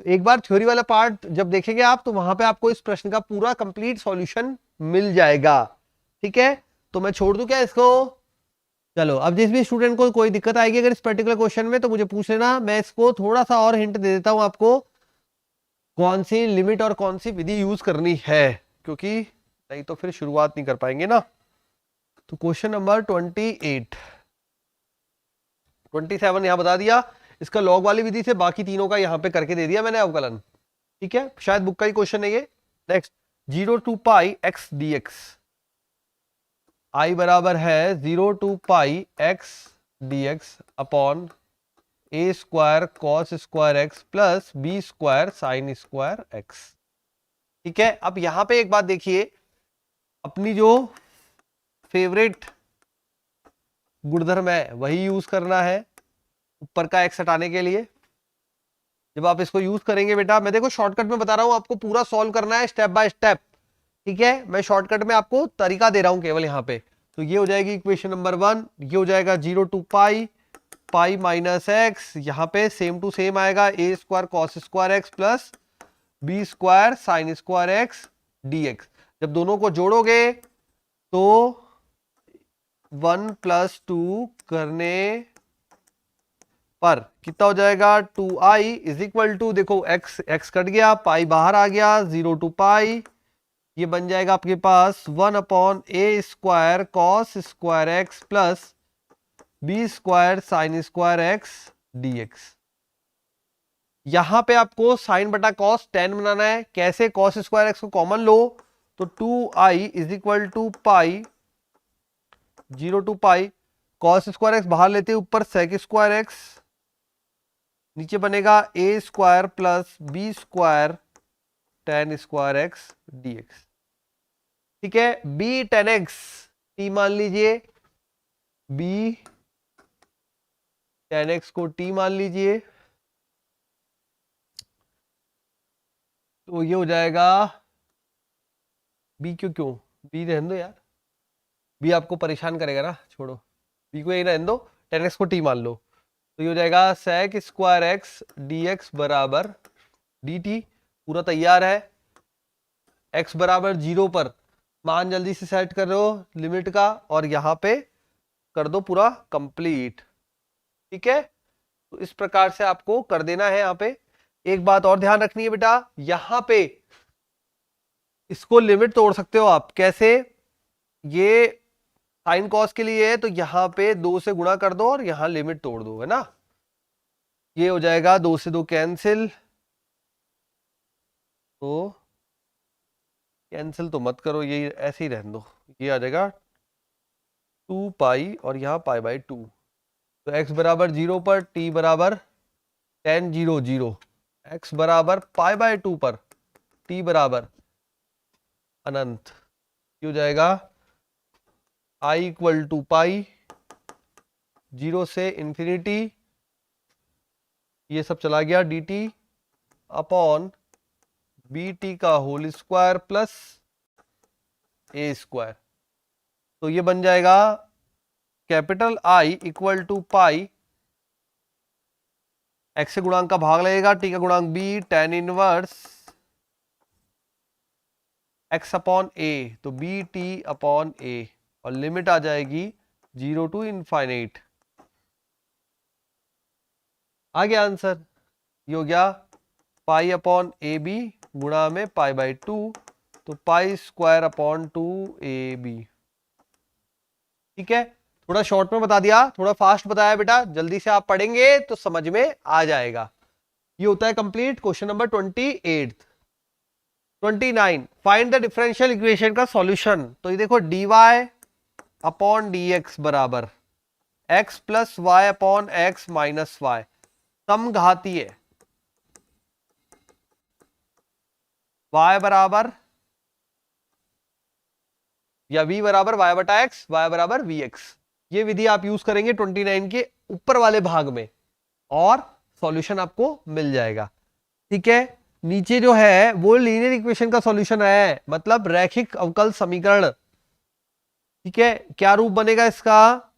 S1: तो एक बार थ्योरी वाला पार्ट जब देखेंगे आप, तो वहां पे आपको इस प्रश्न का पूरा कंप्लीट सॉल्यूशन मिल जाएगा। ठीक है, तो मैं छोड़ दूं क्या इसको? चलो, अब जिस भी स्टूडेंट को कोई दिक्कत आएगी अगर इस पर्टिकुलर क्वेश्चन में, तो मुझे पूछ लेना, मैं इसको थोड़ा सा और हिंट दे देता हूं आपको कौन सी लिमिट और कौन सी विधि यूज करनी है, क्योंकि नहीं तो फिर शुरुआत नहीं कर पाएंगे ना। तो क्वेश्चन नंबर 28, 27 यहां बता दिया, इसका लॉग वाली विधि से बाकी तीनों का यहां पे करके दे दिया मैंने अवकलन। ठीक है, शायद बुक का ही क्वेश्चन है ये। Next, 0 to pi x D x, I बराबर है 0 to pi x D x upon a square cos square x plus B square sine square x. ठीक है, अब यहां पे एक बात देखिए, अपनी जो फेवरेट गुणधर्म है वही यूज करना है ऊपर का एक्स हटाने के लिए। जब आप इसको यूज करेंगे बेटा, मैं देखो शॉर्टकट में बता रहा हूं, आपको पूरा सॉल्व करना है स्टेप बाय स्टेप। ठीक है, मैं शॉर्टकट में आपको तरीका दे रहा हूं केवल यहां पे। तो ये हो जाएगी इक्वेशन नंबर 1, ये हो जाएगा 0 to pi pi minus x, यहां पे सेम टू सेम आएगा a square cos square x plus B square sine square x dx. जब दोनों को जोड़ोगे तो 1 प्लस 2 करने पर कितना हो जाएगा, 2i इज इक्वल टू, देखो x कट गया, पाई बाहर आ गया, 0 टू पाई, ये बन जाएगा आपके पास 1 upon a square cos square x plus B square sine square x dx. यहां पे आपको साइन बटा कॉस tan बनाना है। कैसे? कॉस स्क्वायर एक्स को कॉमन लो, तो 2i is equal to pi 0 to pi, cos square x बाहर लेते हैं, ऊपर सेक स्क्वायर एक्स, नीचे बनेगा a square plus B square tan square x dx. ठीक है, b tan x t मान लीजिए, b tan x को t मान लीजिए, तो ये हो जाएगा b, क्यों b रहने दो यार, b आपको परेशान करेगा ना, छोड़ो b को यही रहने दो, tan x को t मान लो। तो ये हो जाएगा sec स्क्वायर एक्स dx बराबर dt, पूरा तैयार है। x बराबर 0 पर मान जल्दी से सेट कर रहे हो लिमिट का, और यहां पे कर दो पूरा कंप्लीट। ठीक है, तो इस प्रकार से आपको कर देना है। यहां पे एक बात और ध्यान रखनी है बेटा, यहां पे इसको लिमिट तोड़ सकते हो आप। कैसे? ये साइन कॉस के लिए है, तो यहां पे 2 से गुणा कर दो और यहां लिमिट तोड़ दो, है ना। ये हो जाएगा 2 से 2 कैंसिल, तो कैंसिल तो मत करो, ये ऐसे ही रहने दो, ये आ जाएगा 2 पाई और यहाँ पाई बाई 2। तो x बराबर 0 पर, t बराबर tan 0 0, x बराबर पाई बाई 2 पर, t बराबर अनंत। ये हो जाएगा i इक्वल टू पाई 0 से इंफिनिटी, ये सब चला गया dt अपॉन बी टी का whole square plus a square. तो ये बन जाएगा capital I equal to pi, x से गुणांक का भाग लगेगा, टी का गुणांक b, tan inverse x upon a, तो बी टी अपॉन ए, और लिमिट आ जाएगी 0 टू इनफाइनाइट। आ गया आंसर, ये हो गया पाई अपॉन ए बी गुणा में पाई बाई 2, तो pi square upon 2 A B. ठीक है, थोड़ा शॉर्ट में बता दिया, थोड़ा फास्ट बताया बेटा, जल्दी से आप पढ़ेंगे तो समझ में आ जाएगा। ये होता है complete question number 28। 29, find the differential equation का सॉल्यूशन। तो ये देखो dy अपॉन डी एक्स बराबर x प्लस y upon x minus y, समघातीय y बराबर या v बराबर y बटा एक्स, y बराबर वी एक्स। ये विधि आप यूज करेंगे 29 के ऊपर वाले भाग में और सॉल्यूशन आपको मिल जाएगा। ठीक है, नीचे जो है वो लीनियर इक्वेशन का सॉल्यूशन है, मतलब रैखिक अवकल समीकरण। ठीक है, क्या रूप बनेगा इसका,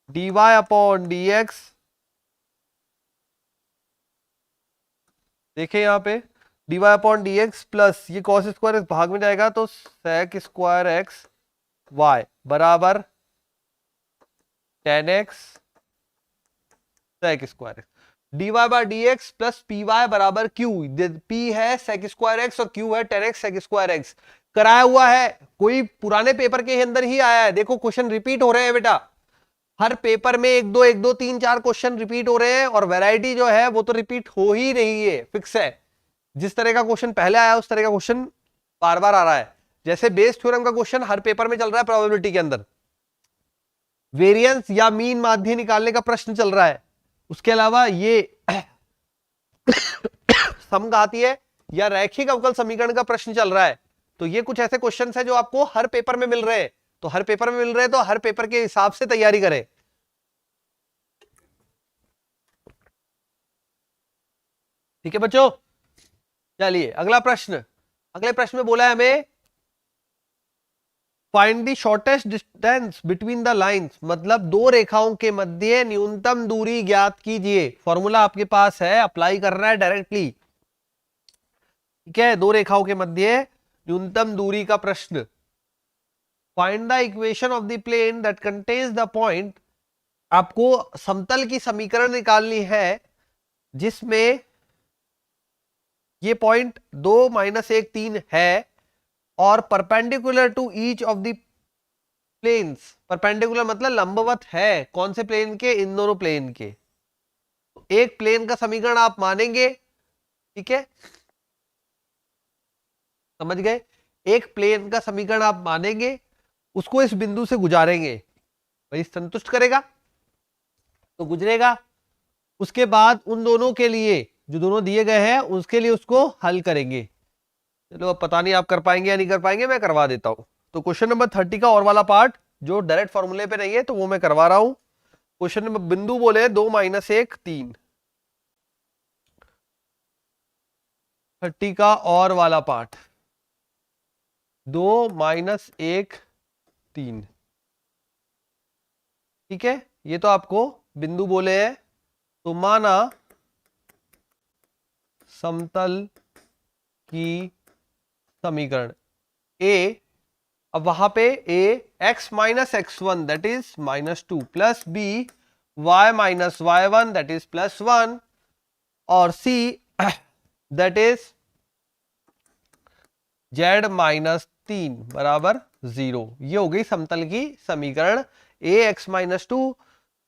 S1: dy अपॉन डी एक्स, देखिए यहां पे dy upon d X plus ये कॉस स्क्वायर इस भाग में जाएगा तो sec स्क्वायर एक्स y बराबर 10x sec square X, dy by D X plus P Y बराबर क्यू, p है sec स्क्वायर एक्स और q है 10x sec स्क्वायर एक्स। कराया हुआ है, कोई पुराने पेपर के अंदर ही आया है। देखो क्वेश्चन रिपीट हो रहे हैं बेटा, हर पेपर में एक दो 3 4 क्वेश्चन रिपीट हो रहे हैं, और वैरायटी जो है वो तो रिपीट हो ही रही है, फिक्स है। जिस तरह का क्वेश्चन पहले आया उस तरह का क्वेश्चन बार बार आ रहा है। जैसे बेस थ्योरम का क्वेश्चन हर पेपर में चल रहा है प्रोबेबिलिटी के अंदर, वेरिएंस या मीन माध्य निकालने का प्रश्न चल रहा है, उसके अलावा ये समघातीय या रैखिक अवकल समीकरण का प्रश्न चल रहा है। तो ये कुछ ऐसे क्वेश्चंस हैं जो आपको हर पेपर में मिल रहे हैं, तो हर पेपर में मिल रहे हैं तो हर पेपर के हिसाब से तैयारी करें। ठीक है बच्चों, चलिए अगला प्रश्न। अगले प्रश्न में बोला है हमें find the shortest distance between the lines, मतलब दो रेखाओं के मध्य न्यूनतम दूरी ज्ञात कीजिए। फॉर्मूला आपके पास है, अप्लाई करना है डायरेक्टली। ठीक है, दो रेखाओं के मध्य न्यूनतम दूरी का प्रश्न। Find the equation of the plane that contains the point, आपको समतल की समीकरण निकालनी है जिसमें ये पॉइंट 2 - 1 3 है और perpendicular to each of the planes. Perpendicular मतलब लंबवत है, कौन से प्लेन के, इन दोनों प्लेन के। एक प्लेन का समीकरण आप मानेंगे, ठीक है, समझ गए, एक प्लेन का समीकरण आप मानेंगे, उसको इस बिंदु से गुजारेंगे, भाई संतुष्ट करेगा तो गुजरेगा। उसके बाद उन दोनों के लिए जो दोनों दिए गए हैं उसके लिए उसको हल करेंगे। चलो अब पता नहीं आप कर पाएंगे या नहीं कर पाएंगे, मैं करवा देता हूं। तो क्वेश्चन नंबर 30 का और वाला पार्ट जो डायरेक्ट फॉर्मूले पे नहीं है तो वो मैं करवा रहा हूं। क्वेश्चन नंबर बिंदु बोले 2 - 1 3, 30 का और वाला पार्ट 2 - 1 3। ठीक है, ये तो आपको बिंदु बोले हैं, तो माना समतल की समीकरण ए, अब वहां पे A x - x1 that is -2 plus B y - y1 that is +1 और c दैट इज z - 3 बराबर 0। ये हो गई समतल की समीकरण, a x - 2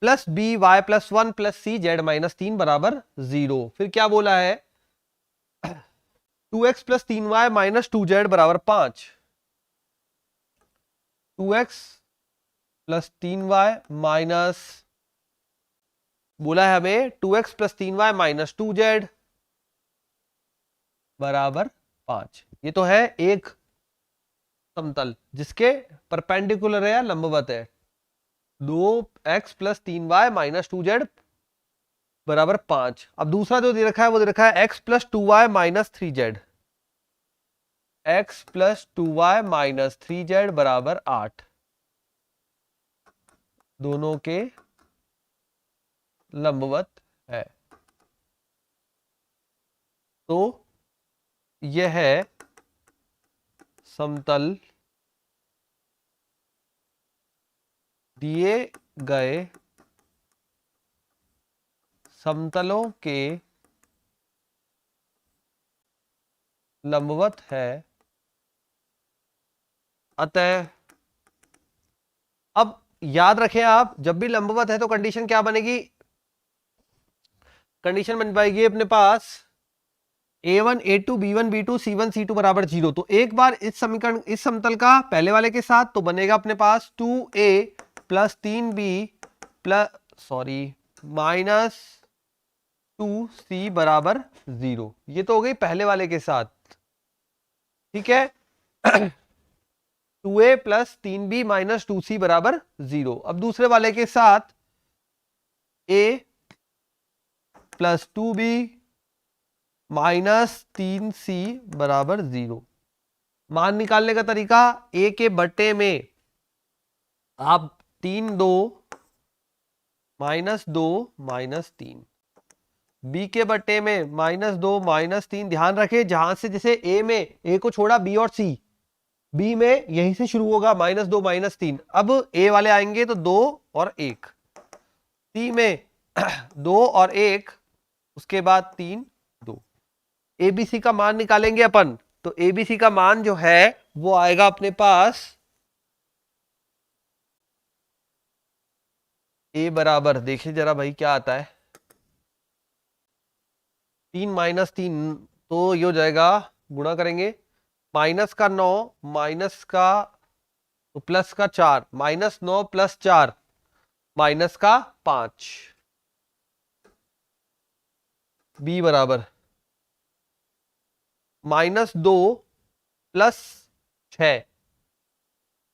S1: plus B y +1 plus c z - 3 बराबर 0। फिर क्या बोला है, 2x + 3y - 2z बराबर 5, 2x + 3y माइनस, बोला है हमें 2x + 3y - 2z बराबर 5। ये तो है एक समतल जिसके परपेंडिकुलर है या लंबवत है, 2x + 3y - 2z बराबर 5। अब दूसरा जो दे रखा है वो दे रखा है x plus 2y minus 3z, x plus 2y minus 3z बराबर 8, दोनों के लंबवत है। तो यह है समतल दिए गए समतलों के लंबवत है, अतः अब याद रखें आप, जब भी लंबवत है तो कंडीशन क्या बनेगी, कंडीशन बन पाएगी अपने पास a1 a2 b1 b2 c1 c2 बराबर 0। तो एक बार इस समीकरण, इस समतल का पहले वाले के साथ, तो बनेगा अपने पास 2a plus 3b plus minus 2c बराबर 0। ये तो हो गई पहले वाले के साथ, ठीक है। 2a plus 3b minus 2c बराबर 0। अब दूसरे वाले के साथ a plus 2b minus 3c बराबर 0। मान निकालने का तरीका, a के बट्टे में आप 3 2 माइनस 2 माइनस 3, b के बट्टे में माइनस 2 माइनस 3। ध्यान रखें जहां से, जैसे a में a को छोड़ा b और c, b में यहीं से शुरू होगा माइनस 2 माइनस 3। अब a वाले आएंगे तो 2 और 1, c में 2 और 1, उसके बाद 3 2। एबीसी का मान निकालेंगे अपन, तो एबीसी का मान जो है वो आएगा अपने पास ए बराबर, देखिए जरा भाई क्या आता है, 3 माइनस 3, तो ये हो जाएगा, गुणा करेंगे, माइनस का 9 माइनस का तो प्लस का 4, माइनस 9 प्लस 4 माइनस का 5, बी बराबर माइनस 2 प्लस 6,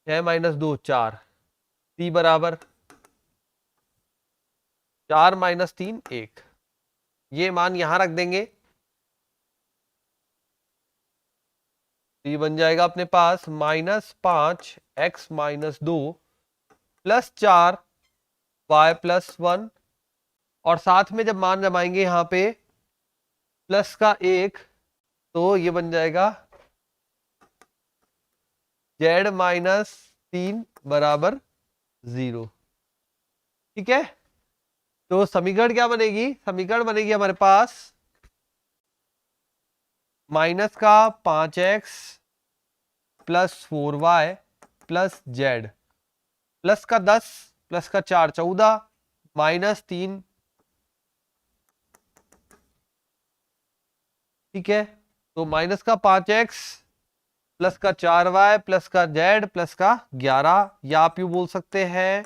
S1: 6 माइनस 2 4, सी बराबर 4 माइनस 3 1। ये मान यहां रख देंगे, ये बन जाएगा अपने पास minus 5 x minus 2 plus 4 y plus 1, और साथ में जब मान जमाएंगे यहां पे प्लस का 1, तो ये बन जाएगा z माइनस 3 बराबर 0। ठीक है, तो समीकरण क्या बनेगी, समीकरण बनेगी हमारे पास माइनस का 5x plus 4y plus z, plus का 10 प्लस का 4 14 माइनस 3, ठीक है। तो माइनस का 5x प्लस का 4y प्लस का z प्लस का 11, या आप यूं बोल सकते हैं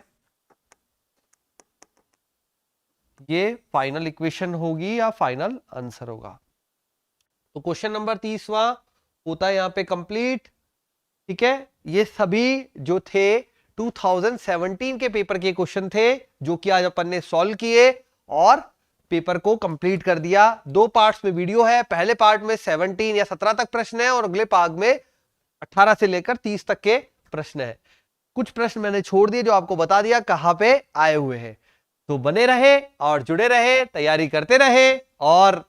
S1: ये फाइनल इक्वेशन होगी या फाइनल आंसर होगा। तो क्वेश्चन नंबर 30वां होता है यहां पे कंप्लीट। ठीक है, ये सभी जो थे 2017 के पेपर के क्वेश्चन थे, जो कि आज अपन ने सॉल्व किए और पेपर को कंप्लीट कर दिया। 2 पार्ट्स में वीडियो है, पहले पार्ट में 17 या 17 तक प्रश्न है और अगले पार्ट में 18 से लेकर 30 तक के प्रश्न है। कुछ प्रश्न मैंने छोड़ दिए जो आपको बता दिया कहां पे आए हुए हैं। तो बने रहे और जुड़े रहे, तैयारी करते रहे और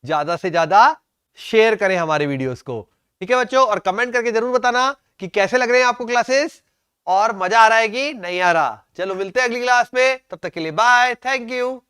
S1: ज्यादा से ज्यादा शेयर करें हमारे वीडियोस को। ठीक है बच्चों, और कमेंट करके जरूर बताना कि कैसे लग रहे हैं आपको क्लासेस और मजा आ रहा है कि नहीं आ रहा। चलो मिलते हैं अगली क्लास में, तब तक के लिए बाय, थैंक यू।